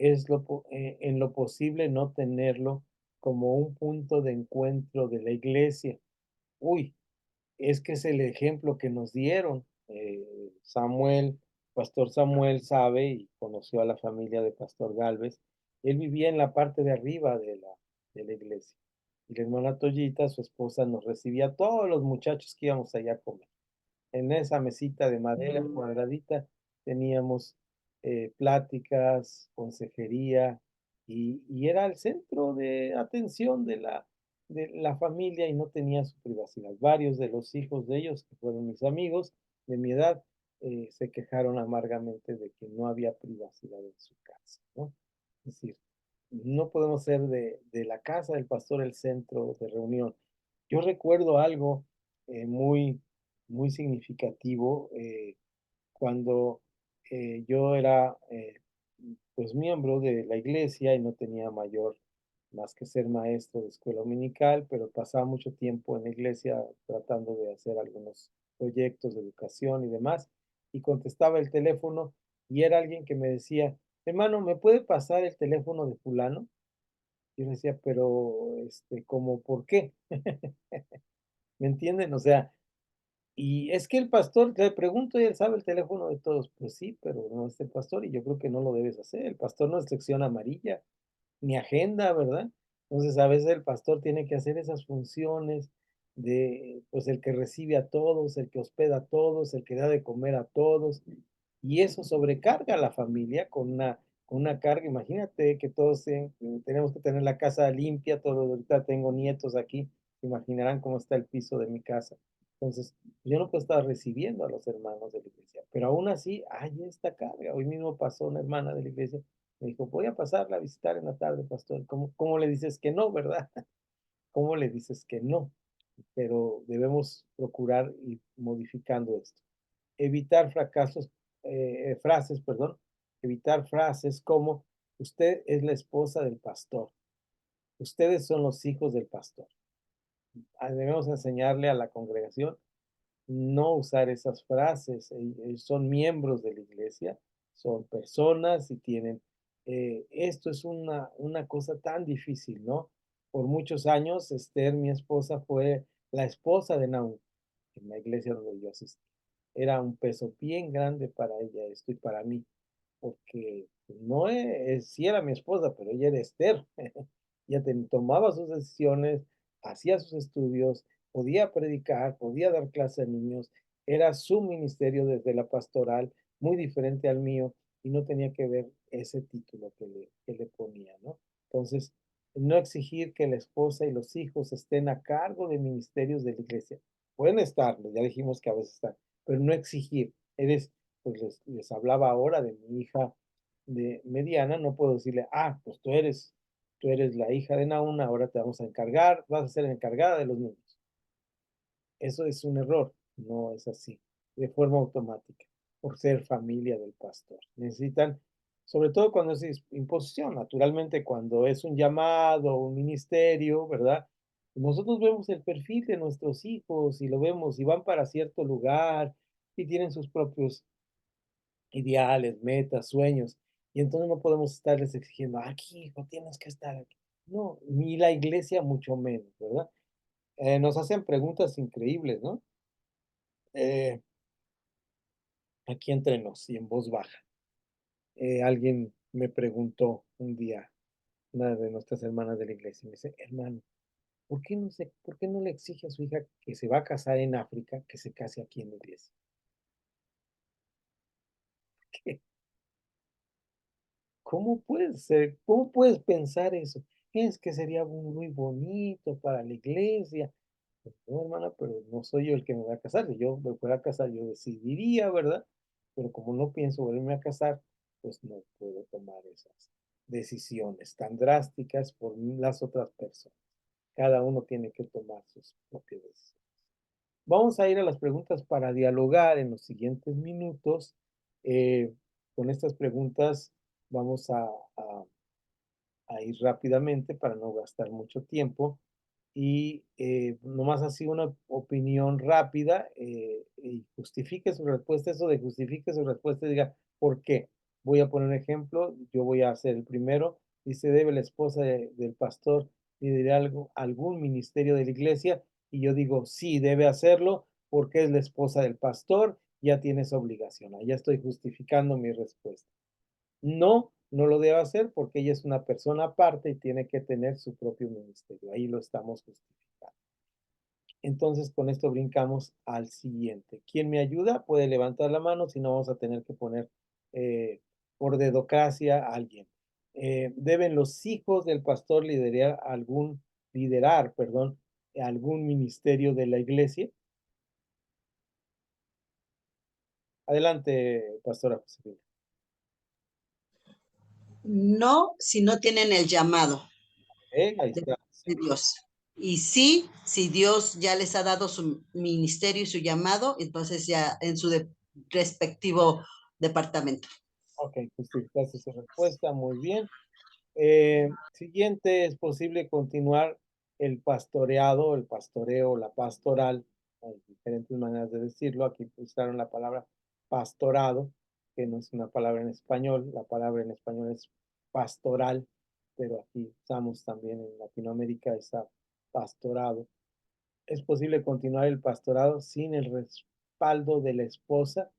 A: en lo posible no tenerlo como un punto de encuentro de la iglesia. Uy, es que es el ejemplo que nos dieron. Pastor Samuel sabe y conoció a la familia de Pastor Galvez. Él vivía en la parte de arriba de la iglesia. Y la hermana Toyita, su esposa, nos recibía a todos los muchachos que íbamos allá a comer. En esa mesita de madera cuadradita teníamos pláticas, consejería y era el centro de atención de la familia y no tenía su privacidad. Varios de los hijos de ellos, que fueron mis amigos de mi edad, se quejaron amargamente de que no había privacidad en su casa, ¿no? Es decir, no podemos ser de la casa del pastor el centro de reunión. Yo recuerdo algo muy significativo cuando yo era pues miembro de la iglesia y no tenía mayor más que ser maestro de escuela dominical, pero pasaba mucho tiempo en la iglesia tratando de hacer algunos proyectos de educación y demás, y contestaba el teléfono y era alguien que me decía, hermano, ¿me puede pasar el teléfono de fulano? Yo decía, pero, ¿cómo por qué? ¿Me entienden? O sea, y es que el pastor, le pregunto y él sabe el teléfono de todos. Pues sí, pero no es el pastor y yo creo que no lo debes hacer. El pastor no es sección amarilla, ni agenda, ¿verdad? Entonces a veces el pastor tiene que hacer esas funciones de, pues el que recibe a todos, el que hospeda a todos, el que da de comer a todos. Y eso sobrecarga a la familia con una carga. Imagínate que todos tenemos que tener la casa limpia, todos ahorita tengo nietos aquí, se imaginarán cómo está el piso de mi casa. Entonces, yo no puedo estar recibiendo a los hermanos de la iglesia, pero aún así hay esta carga. Hoy mismo pasó una hermana de la iglesia, me dijo, voy a pasarla a visitar en la tarde, pastor. ¿Cómo le dices que no, verdad? ¿Cómo le dices que no? Pero debemos procurar ir modificando esto. Evitar frases, perdón, evitar frases como, usted es la esposa del pastor, ustedes son los hijos del pastor. Debemos enseñarle a la congregación no usar esas frases. Ellos son miembros de la iglesia, son personas y tienen, esto es una cosa tan difícil, ¿no? Por muchos años, Esther, mi esposa, fue la esposa de Naúm en la iglesia donde yo asistí. Era un peso bien grande para ella esto y para mí, porque no es, sí era mi esposa, pero ella era Esther. Ella tomaba sus decisiones, hacía sus estudios, podía predicar, podía dar clase a niños, era su ministerio desde la pastoral, muy diferente al mío, y no tenía que ver ese título que le ponía, ¿no? Entonces, No exigir que la esposa y los hijos estén a cargo de ministerios de la iglesia. Pueden estarlo, ya dijimos que a veces están, pero no exigir. Pues les hablaba ahora de mi hija de mediana, no puedo decirle, pues tú eres la hija de Nauna, ahora te vamos a encargar, vas a ser encargada de los niños. Eso es un error, no es así, de forma automática, por ser familia del pastor. Necesitan, sobre todo cuando es imposición, naturalmente cuando es un llamado, un ministerio, ¿verdad? Nosotros vemos el perfil de nuestros hijos y lo vemos y van para cierto lugar y tienen sus propios ideales, metas, sueños. Y entonces no podemos estarles exigiendo, aquí, hijo, tienes que estar aquí. No, ni la iglesia mucho menos, ¿verdad? Nos hacen preguntas increíbles, ¿no? Eh, Aquí entre nos y en voz baja. Alguien me preguntó un día, una de nuestras hermanas de la iglesia, me dice, hermano, por qué no le exige a su hija que se va a casar en África, que se case aquí en la iglesia? ¿Qué? ¿Cómo puede ser? ¿Cómo puedes pensar eso? Es que sería muy bonito para la iglesia. Pues, no, hermana, pero no soy yo el que me va a casar. Si yo me fuera a casar, yo decidiría, ¿verdad? Pero como no pienso volverme a casar, pues no puedo tomar esas decisiones tan drásticas por las otras personas. Cada uno tiene que tomar sus propias decisiones. Vamos a ir a las preguntas para dialogar en los siguientes minutos. Eh, con estas preguntas vamos a ir rápidamente para no gastar mucho tiempo y nomás así una opinión rápida y justifique su respuesta, eso de justifique su respuesta, diga, ¿por qué? Voy a poner un ejemplo, yo voy a hacer el primero, dice, ¿debe la esposa del pastor liderar algún ministerio de la iglesia? Y yo digo, sí, debe hacerlo porque es la esposa del pastor, ya tiene esa obligación, ya estoy justificando mi respuesta. No, no lo debe hacer porque ella es una persona aparte y tiene que tener su propio ministerio. Ahí lo estamos justificando. Entonces, con esto brincamos al siguiente. ¿Quién me ayuda? Puede levantar la mano, si no vamos a tener que poner por dedocracia a alguien. ¿Deben los hijos del pastor liderar, perdón, algún ministerio de la iglesia? Adelante, pastora Josefina.
D: No, si no tienen el llamado
A: Ahí
D: de,
A: está.
D: de Dios. Y sí, si Dios ya les ha dado su ministerio y su llamado, entonces ya en su respectivo departamento.
A: Ok, justificaste su respuesta, muy bien. Siguiente, ¿es posible continuar el pastoreado, el pastoreo, la pastoral? Hay diferentes maneras de decirlo. Aquí usaron la palabra pastorado, que no es una palabra en español. La palabra en español es pastoral, pero aquí usamos también en Latinoamérica esa pastorado. ¿Es posible continuar el pastorado sin el respaldo de la esposa?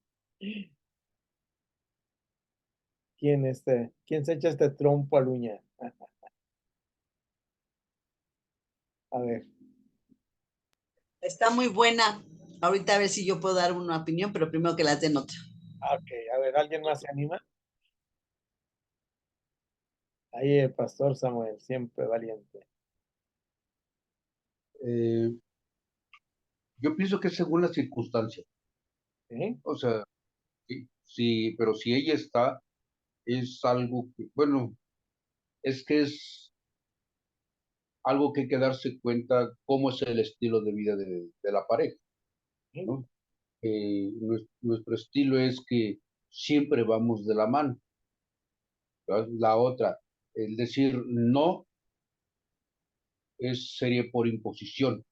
A: ¿Quién se echa este trompo al uña? A ver.
D: Está muy buena. Ahorita a ver si yo puedo dar una opinión, pero primero que las den otra.
A: Ok, a ver, ¿alguien más se anima? Ahí el pastor Samuel, siempre valiente.
B: Eh, yo pienso que es según las circunstancias.
A: ¿Sí?
B: O sea, sí, pero si ella está, es algo que, bueno, es que es algo que hay que darse cuenta cómo es el estilo de vida de la pareja,
A: ¿Sí?
B: ¿no? Nuestro estilo es que siempre vamos de la mano, ¿verdad? La otra, el decir no sería por imposición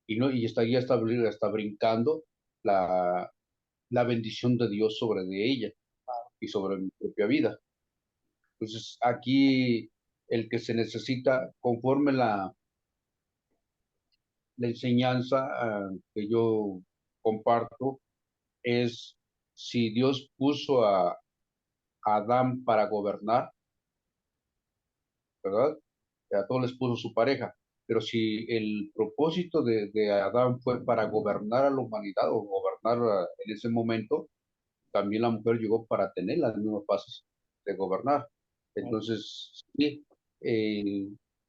B: y no y estaría hasta brincando la, la bendición de Dios sobre de ella y sobre mi propia vida. Entonces, aquí el que se necesita, conforme la enseñanza que yo comparto, es si Dios puso a Adán para gobernar, ¿verdad? A todos les puso su pareja, pero si el propósito de Adán fue para gobernar a la humanidad o gobernar en ese momento, también la mujer llegó para tener las mismas bases de gobernar. Entonces, sí,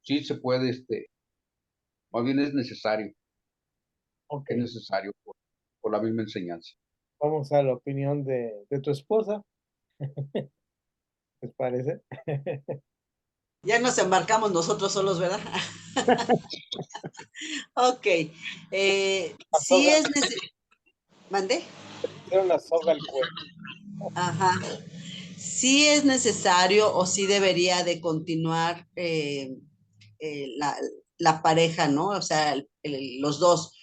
B: sí se puede, más bien es
A: Ok,
B: necesario por la misma enseñanza.
A: vamos a la opinión de tu esposa, ¿les parece?
D: Ya nos embarcamos nosotros solos, ¿verdad? Ok.
A: La
D: Sí
A: soga,
D: es necesario. ¿Mandé?
A: hicieron la soga al cuello.
D: Ajá. Sí es necesario o sí debería de continuar la pareja, ¿no? O sea, los dos.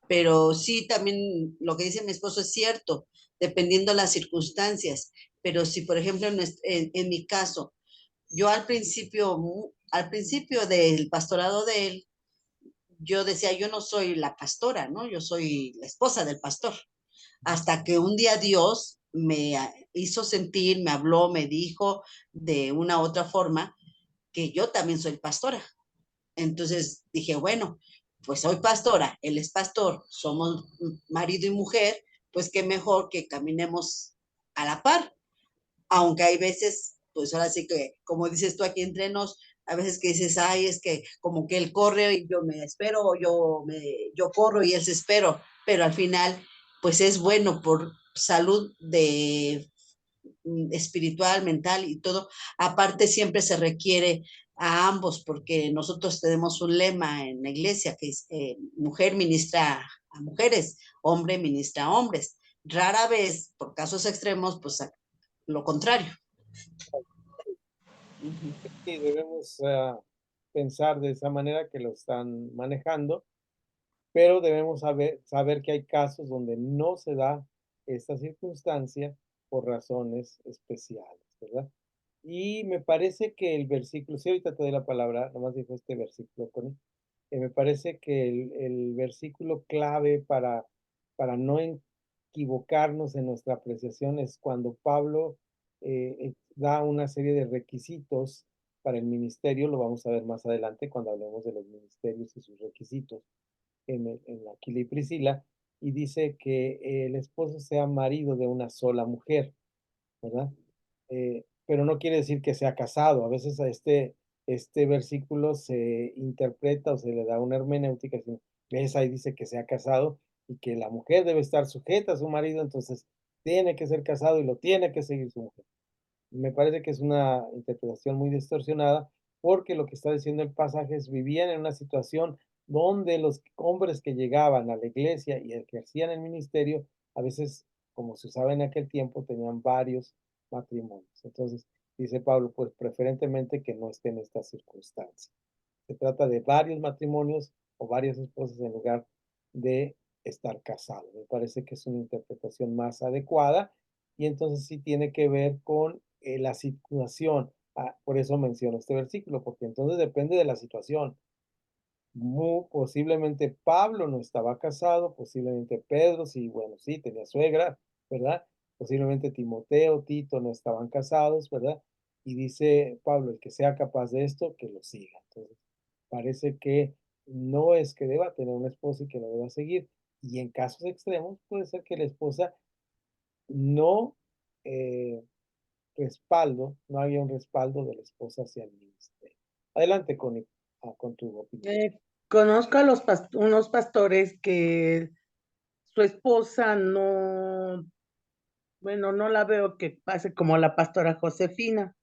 D: Pero sí, también lo que dice mi esposo es cierto, dependiendo las circunstancias. Pero si, por ejemplo, en mi caso, yo al principio del pastorado de él, yo decía, yo no soy la pastora, ¿no? Yo soy la esposa del pastor. Hasta que un día Dios me hizo sentir, me habló, me dijo de una u otra forma que yo también soy pastora. Entonces dije, bueno, pues soy pastora, él es pastor, somos marido y mujer, pues qué mejor que caminemos a la par, aunque hay veces, pues ahora sí que, como dices tú aquí entre nos, a veces que dices, ay, es que como que él corre y yo me espero, o yo corro y él se espero, pero al final, pues es bueno por salud de espiritual, mental y todo. Aparte, siempre se requiere a ambos, porque nosotros tenemos un lema en la iglesia que es mujer ministra a mujeres, hombre ministra a hombres. Rara vez, por casos extremos, pues lo contrario. Uh -huh.
A: Y debemos pensar de esa manera que lo están manejando, pero debemos saber que hay casos donde no se da esta circunstancia por razones especiales, ¿verdad? Y me parece que el versículo, si ahorita te doy la palabra, nomás dijo este versículo, Connie, me parece que el versículo clave para no equivocarnos en nuestra apreciación es cuando Pablo da una serie de requisitos para el ministerio, lo vamos a ver más adelante cuando hablemos de los ministerios y sus requisitos en Aquila y Priscila, y dice que el esposo sea marido de una sola mujer, ¿verdad? Pero no quiere decir que sea casado. A veces a este versículo se interpreta o se le da una hermenéutica, ves ahí dice que sea casado y que la mujer debe estar sujeta a su marido, entonces tiene que ser casado y lo tiene que seguir su mujer. Me parece que es una interpretación muy distorsionada porque lo que está diciendo el pasaje es vivían en una situación donde los hombres que llegaban a la iglesia y ejercían el ministerio, a veces, como se usaba en aquel tiempo, tenían varios matrimonios. Entonces, dice Pablo, pues preferentemente que no esté en esta circunstancia. Se trata de varios matrimonios o varias esposas en lugar de estar casado. Me parece que es una interpretación más adecuada y entonces sí tiene que ver con la situación. Por eso menciono este versículo, porque entonces depende de la situación. Muy posiblemente Pablo no estaba casado, posiblemente Pedro, sí, bueno, sí, tenía suegra, ¿verdad? Posiblemente Timoteo, Tito no estaban casados, ¿verdad? Y dice Pablo, el que sea capaz de esto, que lo siga. Entonces, parece que no es que deba tener una esposa y que lo deba seguir. Y en casos extremos puede ser que la esposa no eh, no había un respaldo de la esposa hacia el ministerio. Adelante con tu opinión.
C: Conozco a unos pastores que su esposa no, bueno, no la veo que pase como la pastora Josefina.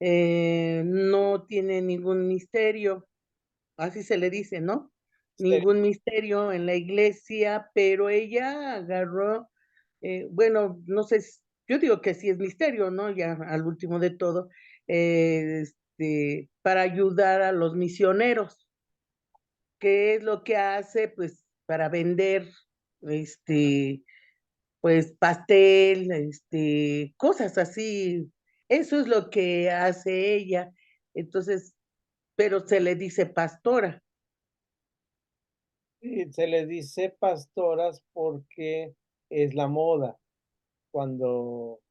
C: No tiene ningún misterio, así se le dice, ¿no? Ningún misterio en la iglesia, pero ella agarró, bueno, no sé, yo digo que sí es misterio, ¿no? Ya al último de todo, para ayudar a los misioneros. ¿Qué es lo que hace? Pues para vender, este, pues pastel, cosas así. Eso es lo que hace ella. Entonces, pero se le dice pastora.
A: Sí, se le dice pastoras porque es la moda. Cuando,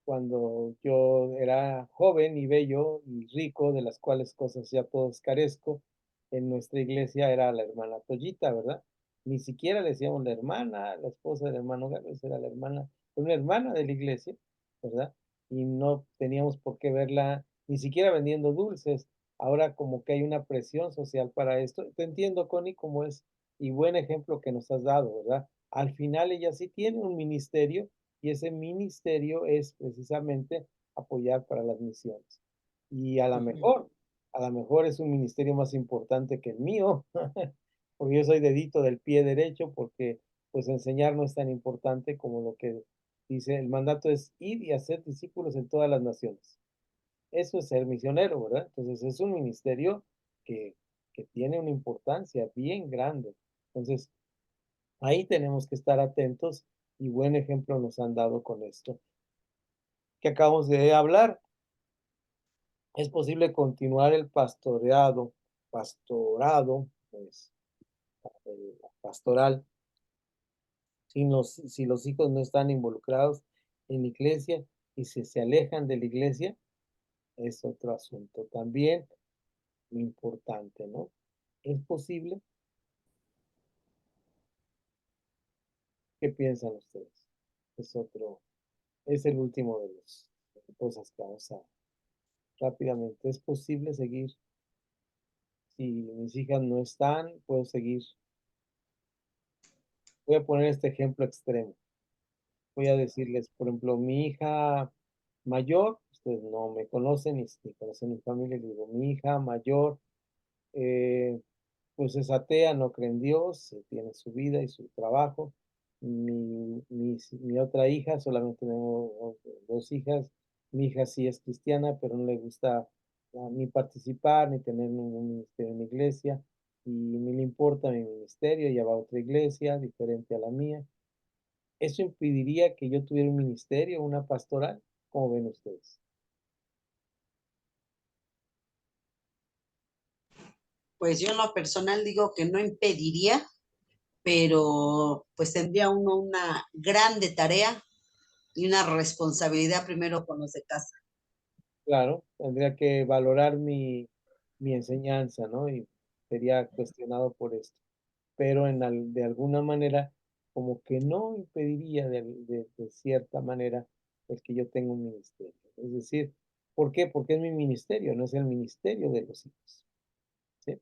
A: cuando yo era joven y bello y rico, de las cuales cosas ya todos carezco, en nuestra iglesia era la hermana Toyita, ¿verdad? Ni siquiera le decíamos la hermana, la esposa del hermano Gárvez era la hermana, una hermana de la iglesia, ¿verdad? Y no teníamos por qué verla ni siquiera vendiendo dulces. ahora como que hay una presión social para esto. Te entiendo, Connie, cómo es, y buen ejemplo que nos has dado, ¿verdad? Al final ella sí tiene un ministerio y ese ministerio es precisamente apoyar para las misiones. Y a lo mejor es un ministerio más importante que el mío, porque yo soy dedito del pie derecho, porque pues enseñar no es tan importante como lo que dice el mandato es ir y hacer discípulos en todas las naciones. Eso es ser misionero, ¿verdad? Entonces es un ministerio que, que tiene una importancia bien grande. Entonces ahí tenemos que estar atentos y buen ejemplo nos han dado con esto que acabamos de hablar. Es posible continuar el pastorado, pues, pastoral, si los hijos no están involucrados en la iglesia y si se alejan de la iglesia, es otro asunto también importante, ¿no? ¿Es posible? ¿Qué piensan ustedes? Es el último de las cosas que vamos a rápidamente. ¿Es posible seguir? Si mis hijas no están, puedo seguir. Voy a poner este ejemplo extremo. Voy a decirles, por ejemplo, mi hija mayor, ustedes no me conocen ni conocen mi familia, les digo, mi hija mayor, eh, pues es atea, no cree en Dios, tiene su vida y su trabajo. Mi otra hija, solamente tengo dos hijas, mi hija sí es cristiana, pero no le gusta ni participar, ni tener ningún ministerio en la iglesia, y ni le importa mi ministerio, ella va a otra iglesia diferente a la mía. ¿Eso impediría que yo tuviera un ministerio, una pastoral? ¿Cómo ven ustedes?
D: Pues yo en lo personal digo que no impediría, pero pues tendría uno una grande tarea y una responsabilidad primero con los de casa.
A: Claro, tendría que valorar mi enseñanza, ¿no? Y sería cuestionado por esto. Pero de alguna manera, como que no impediría de cierta manera el que yo tenga un ministerio. Es decir, ¿por qué? Porque es mi ministerio, no es el ministerio de los hijos. ¿Sí?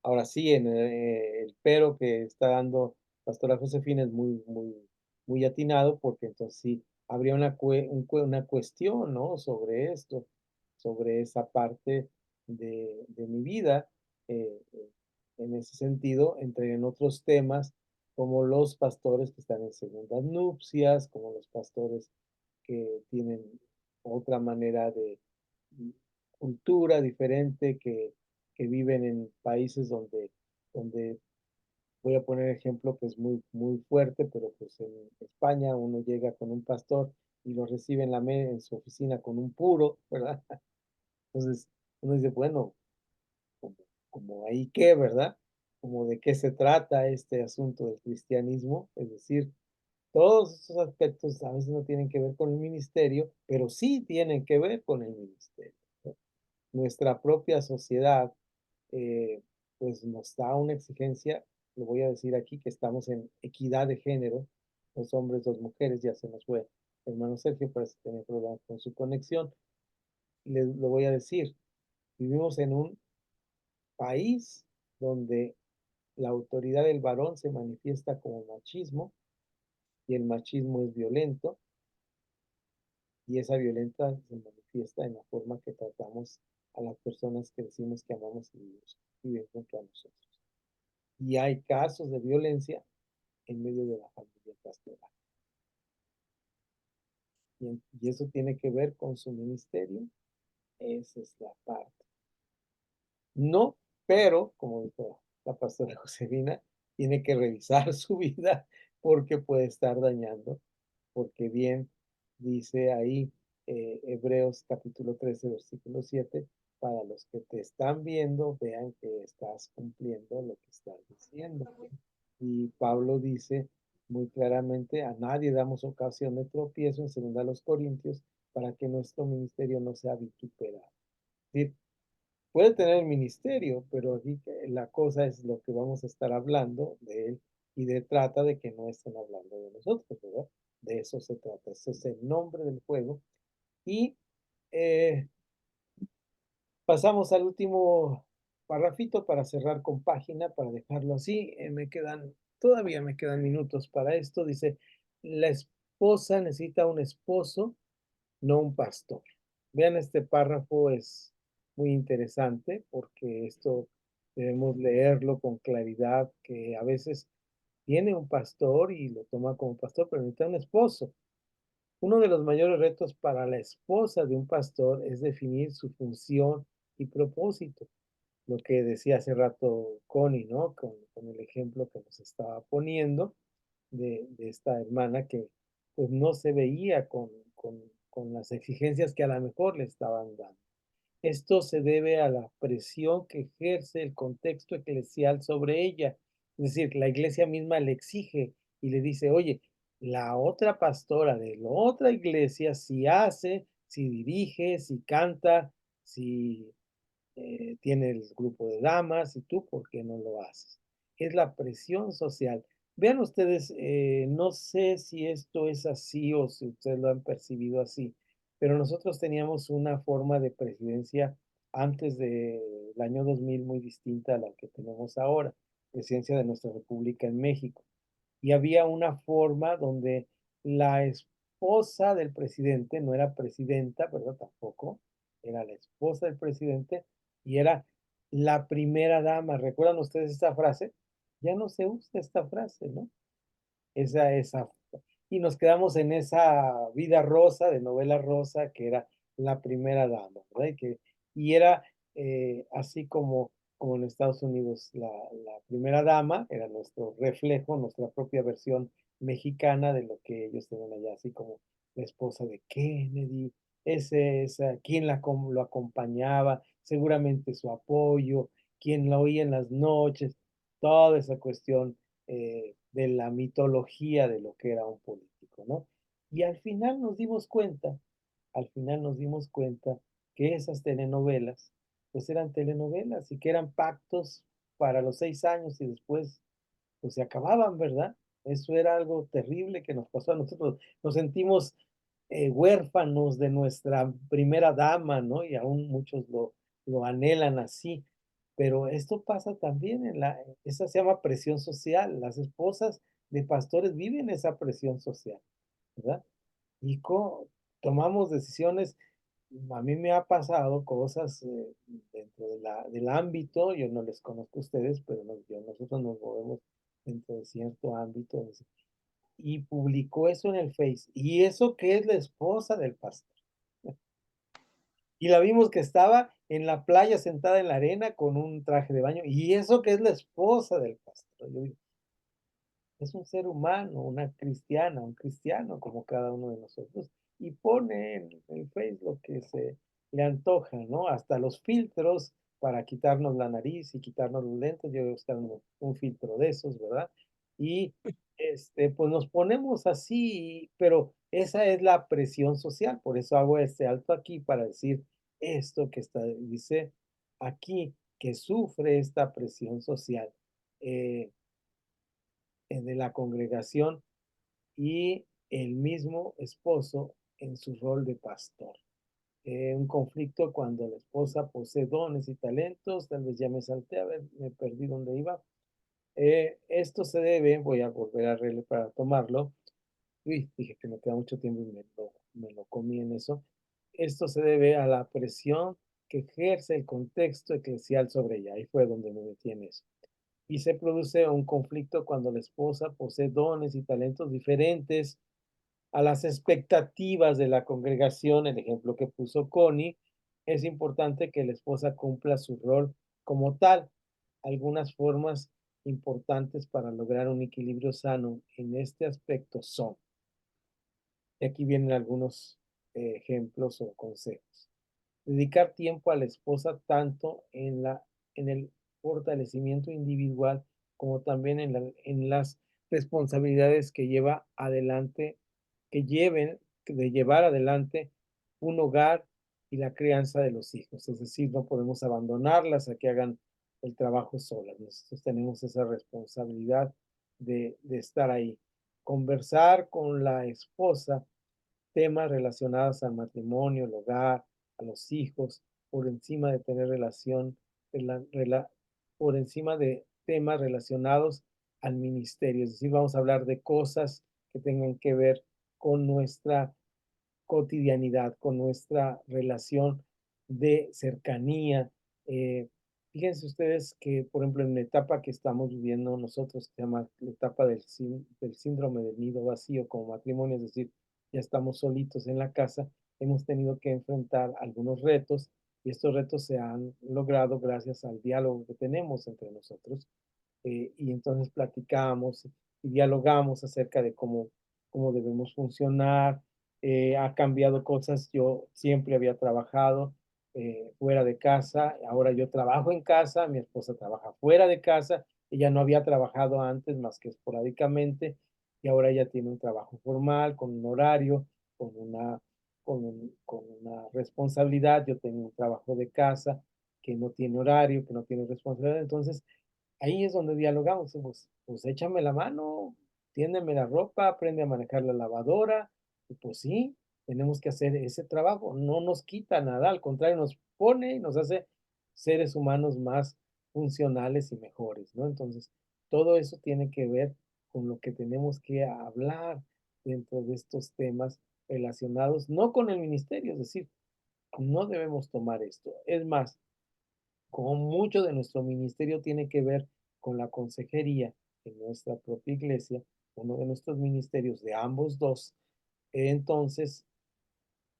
A: Ahora sí, el pero que está dando Pastora Josefina es muy atinado, porque entonces sí habría una cuestión, ¿no? Sobre esto, sobre esa parte de mi vida, en ese sentido, entre en otros temas, como los pastores que están en segundas nupcias, como los pastores que tienen otra manera de cultura diferente, que viven en países donde voy a poner ejemplo que es muy fuerte, pero pues en España uno llega con un pastor y lo recibe en su oficina con un puro, ¿verdad? Entonces uno dice, bueno, como, como ahí qué, ¿verdad? Como de qué se trata este asunto del cristianismo, es decir, todos estos aspectos a veces no tienen que ver con el ministerio, pero sí tienen que ver con el ministerio, ¿no? Nuestra propia sociedad, eh, pues nos da una exigencia, lo voy a decir aquí, que estamos en equidad de género, los hombres, dos mujeres, ya se nos fue el hermano Sergio, parece que tenía problemas con su conexión, lo voy a decir, vivimos en un país donde la autoridad del varón se manifiesta como machismo y el machismo es violento y esa violencia se manifiesta en la forma que tratamos a las personas que decimos que amamos y viven junto a nosotros. Y hay casos de violencia en medio de la familia pastoral. Y eso tiene que ver con su ministerio. Esa es la parte. No, pero, como dijo la pastora Josefina, tiene que revisar su vida porque puede estar dañando, porque bien dice ahí Hebreos capítulo 13, versículo 7, para los que te están viendo, vean que estás cumpliendo lo que estás diciendo. Y Pablo dice muy claramente, a nadie damos ocasión de tropiezo en 2 Corintios, para que nuestro ministerio no sea vituperado. Es decir, puede tener el ministerio, pero aquí la cosa es lo que vamos a estar hablando de él y trata de que no estén hablando de nosotros, ¿verdad? De eso se trata, ese es el nombre del juego. Y eh, Pasamos al último parrafito para cerrar con página, para dejarlo así. Todavía me quedan minutos para esto. Dice, la esposa necesita un esposo, no un pastor. Vean, este párrafo es muy interesante porque esto debemos leerlo con claridad, que a veces tiene un pastor y lo toma como pastor, pero necesita un esposo. Uno de los mayores retos para la esposa de un pastor es definir su función y propósito. Lo que decía hace rato Connie, ¿no? Con el ejemplo que nos estaba poniendo de esta hermana que pues no se veía con las exigencias que a lo mejor le estaban dando. Esto se debe a la presión que ejerce el contexto eclesial sobre ella. Es decir, la iglesia misma le exige y le dice, oye, la otra pastora de la otra iglesia si hace, si dirige, si canta, si tiene el grupo de damas y tú, ¿por qué no lo haces? Es la presión social. Vean ustedes, no sé si esto es así o si ustedes lo han percibido así, pero nosotros teníamos una forma de presidencia antes del año 2000 muy distinta a la que tenemos ahora, presidencia de nuestra república en México. Y había una forma donde la esposa del presidente no era presidenta, ¿verdad? Tampoco, era la esposa del presidente y era la primera dama. ¿Recuerdan ustedes esta frase? Ya no se usa esta frase, ¿no? Esa, y nos quedamos en esa vida rosa, de novela rosa, que era la primera dama, ¿verdad? Y era así como en Estados Unidos, la primera dama era nuestro reflejo, nuestra propia versión mexicana de lo que ellos tenían allá, así como la esposa de Kennedy, quién lo acompañaba, seguramente su apoyo, quién la oía en las noches, toda esa cuestión de la mitología de lo que era un político, ¿no? Y al final nos dimos cuenta que esas telenovelas, pues eran telenovelas y que eran pactos para los 6 años y después, pues se acababan, ¿verdad? Eso era algo terrible que nos pasó a nosotros. Nos sentimos huérfanos de nuestra primera dama, ¿no? Y aún muchos lo anhelan así. Pero esto pasa también esa se llama presión social. Las esposas de pastores viven esa presión social, ¿verdad? Y tomamos decisiones. A mí me ha pasado cosas dentro del ámbito, yo no les conozco a ustedes, pero nosotros nos movemos dentro de cierto ámbito. Y publicó eso en el Face. Y eso que es la esposa del pastor. Y la vimos que estaba en la playa sentada en la arena con un traje de baño. Y eso que es la esposa del pastor. Yo digo, es un ser humano, una cristiana, un cristiano como cada uno de nosotros. Y pone en el Face lo que se le antoja, ¿no? Hasta los filtros para quitarnos la nariz y quitarnos los lentes. Yo voy a buscar un filtro de esos, ¿verdad? Y pues nos ponemos así, pero esa es la presión social. Por eso hago este alto aquí para decir esto que dice aquí, que sufre esta presión social. Eh, de la congregación y el mismo esposo en su rol de pastor. Un conflicto cuando la esposa posee dones y talentos, tal vez ya me salté, a ver, me perdí dónde iba. Esto se debe, voy a volver a releer para tomarlo. Uy, dije que me queda mucho tiempo y me lo comí en eso. Esto se debe a la presión que ejerce el contexto eclesial sobre ella. Ahí fue donde me metí en eso. Y se produce un conflicto cuando la esposa posee dones y talentos diferentes a las expectativas de la congregación, el ejemplo que puso Connie. Es importante que la esposa cumpla su rol como tal. Algunas formas importantes para lograr un equilibrio sano en este aspecto son, y aquí vienen algunos ejemplos o consejos. Dedicar tiempo a la esposa tanto en el fortalecimiento individual como también en las responsabilidades que lleva adelante, de llevar adelante un hogar y la crianza de los hijos. Es decir, no podemos abandonarlas a que hagan el trabajo solas. Nosotros tenemos esa responsabilidad de estar ahí. Conversar con la esposa temas relacionados al matrimonio, el hogar, a los hijos, por encima de tener relación, por encima de temas relacionados al ministerio. Es decir, vamos a hablar de cosas que tengan que ver con nuestra cotidianidad, con nuestra relación de cercanía. Eh, Fíjense ustedes que, por ejemplo, en la etapa que estamos viviendo nosotros, que se llama la etapa del síndrome del nido vacío como matrimonio, es decir, ya estamos solitos en la casa, hemos tenido que enfrentar algunos retos y estos retos se han logrado gracias al diálogo que tenemos entre nosotros. Y entonces platicamos y dialogamos acerca de cómo debemos funcionar. Ha cambiado cosas. Yo siempre había trabajado fuera de casa, ahora yo trabajo en casa, mi esposa trabaja fuera de casa, ella no había trabajado antes más que esporádicamente y ahora ella tiene un trabajo formal, con un horario, con con una responsabilidad. Yo tengo un trabajo de casa que no tiene horario, que no tiene responsabilidad. Entonces, ahí es donde dialogamos, pues échame la mano, tiéndeme la ropa, aprende a manejar la lavadora, y pues sí, tenemos que hacer ese trabajo, no nos quita nada, al contrario, nos pone y nos hace seres humanos más funcionales y mejores, ¿no? Entonces, todo eso tiene que ver con lo que tenemos que hablar dentro de estos temas relacionados, no con el ministerio, es decir, no debemos tomar esto. Es más, como mucho de nuestro ministerio tiene que ver con la consejería en nuestra propia iglesia, uno de nuestros ministerios de ambos dos, entonces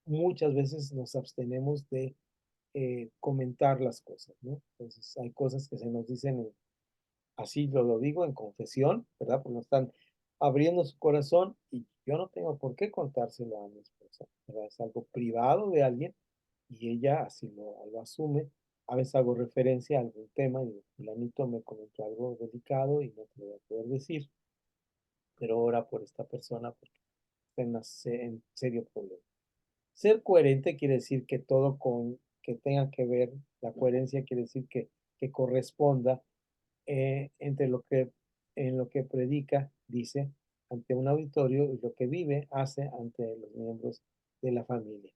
A: muchas veces nos abstenemos de comentar las cosas, ¿no? Entonces hay cosas que se nos dicen, así lo digo, en confesión, ¿verdad? Porque nos están abriendo su corazón y yo no tengo por qué contárselo a mi esposa, ¿verdad? Es algo privado de alguien y ella así lo asume. A veces hago referencia a algún tema y fulanito me comentó algo delicado y no te lo voy a poder decir, pero ora por esta persona porque está en serio problema. Ser coherente quiere decir que todo que tenga que ver, la coherencia quiere decir que corresponda entre en lo que predica, dice, ante un auditorio y lo que vive, hace ante los miembros de la familia.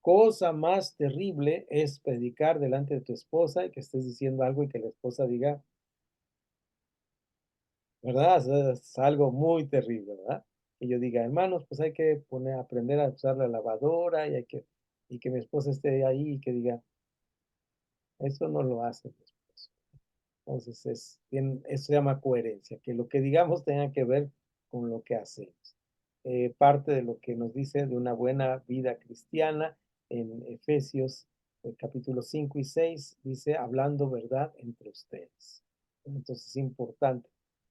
A: Cosa más terrible es predicar delante de tu esposa y que estés diciendo algo y que la esposa diga, ¿verdad? Es algo muy terrible, ¿verdad? Que yo diga, hermanos, pues hay que aprender a usar la lavadora y que mi esposa esté ahí y que diga, eso no lo hace mi esposo. Entonces, eso se llama coherencia, que lo que digamos tenga que ver con lo que hacemos. Parte de lo que nos dice de una buena vida cristiana en Efesios capítulo 5 y 6, dice, hablando verdad entre ustedes. Entonces, es importante.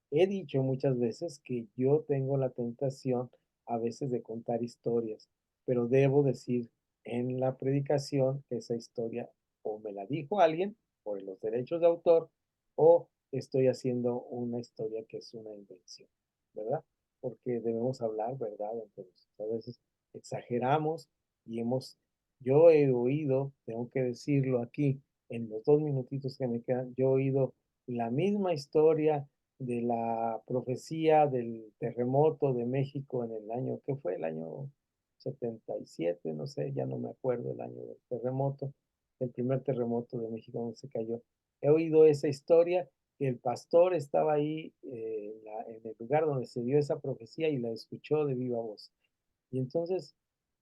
A: He dicho muchas veces que yo tengo la tentación a veces de contar historias, pero debo decir en la predicación que esa historia o me la dijo alguien por los derechos de autor o estoy haciendo una historia que es una invención, ¿verdad? Porque debemos hablar verdad entre nosotros. A veces exageramos y yo he oído, tengo que decirlo aquí, en los 2 minutitos que me quedan, yo he oído la misma historia de la profecía del terremoto de México en el año, ¿qué fue? El año 77, no sé, ya no me acuerdo el año del terremoto, el primer terremoto de México donde se cayó. He oído esa historia, que el pastor estaba ahí en el lugar donde se dio esa profecía y la escuchó de viva voz. Y entonces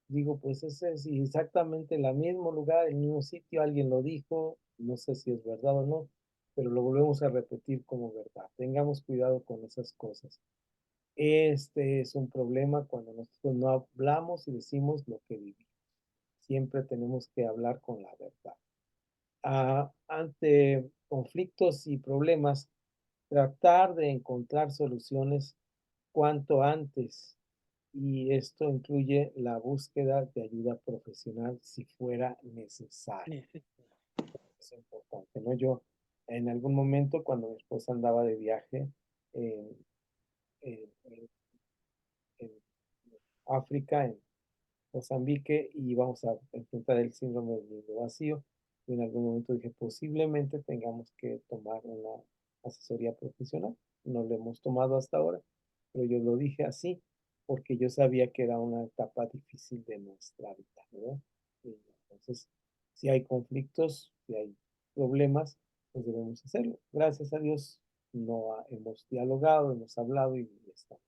A: digo, pues ese es exactamente el mismo lugar, el mismo sitio, alguien lo dijo, no sé si es verdad o no, pero lo volvemos a repetir como verdad. Tengamos cuidado con esas cosas. Este es un problema cuando nosotros no hablamos y decimos lo que vivimos. Siempre tenemos que hablar con la verdad. Ante conflictos y problemas, tratar de encontrar soluciones cuanto antes. Y esto incluye la búsqueda de ayuda profesional si fuera necesario. Es importante, ¿no? Yo en algún momento cuando mi esposa andaba de viaje en, en- en- en África, en Mozambique, y íbamos a enfrentar el síndrome del nido vacío, y en algún momento dije, posiblemente tengamos que tomar una asesoría profesional. No lo hemos tomado hasta ahora, pero yo lo dije así porque yo sabía que era una etapa difícil de nuestra vida, ¿verdad? Y entonces, Si hay conflictos, si hay problemas, pues debemos hacerlo. Gracias a Dios hemos dialogado, hemos hablado y ya está.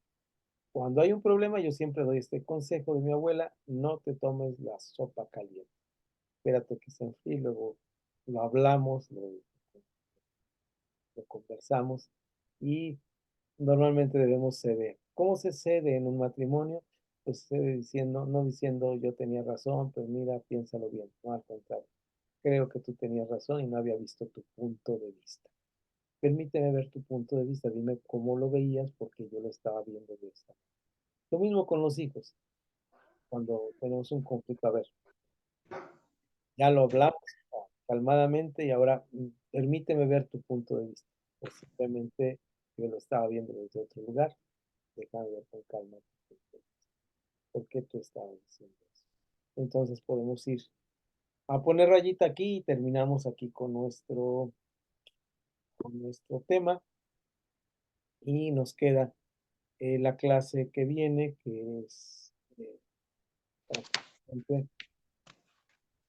A: Cuando hay un problema, yo siempre doy este consejo de mi abuela: no te tomes la sopa caliente. Espérate que se enfríe, luego lo hablamos, lo conversamos y normalmente debemos ceder. ¿Cómo se cede en un matrimonio? Pues cede diciendo, no diciendo yo tenía razón, pero mira, piénsalo bien. No, al contrario. Creo que tú tenías razón y no había visto tu punto de vista. Permíteme ver tu punto de vista, dime cómo lo veías porque yo lo estaba viendo de esta. Lo mismo con los hijos, cuando tenemos un conflicto, a ver, ya lo hablamos calmadamente y ahora permíteme ver tu punto de vista. Pues simplemente yo lo estaba viendo desde otro lugar, déjame ver con calma por qué tú estabas diciendo eso. Entonces podemos ir a poner rayita aquí y terminamos aquí con nuestro tema y nos queda la clase que viene, que es prácticamente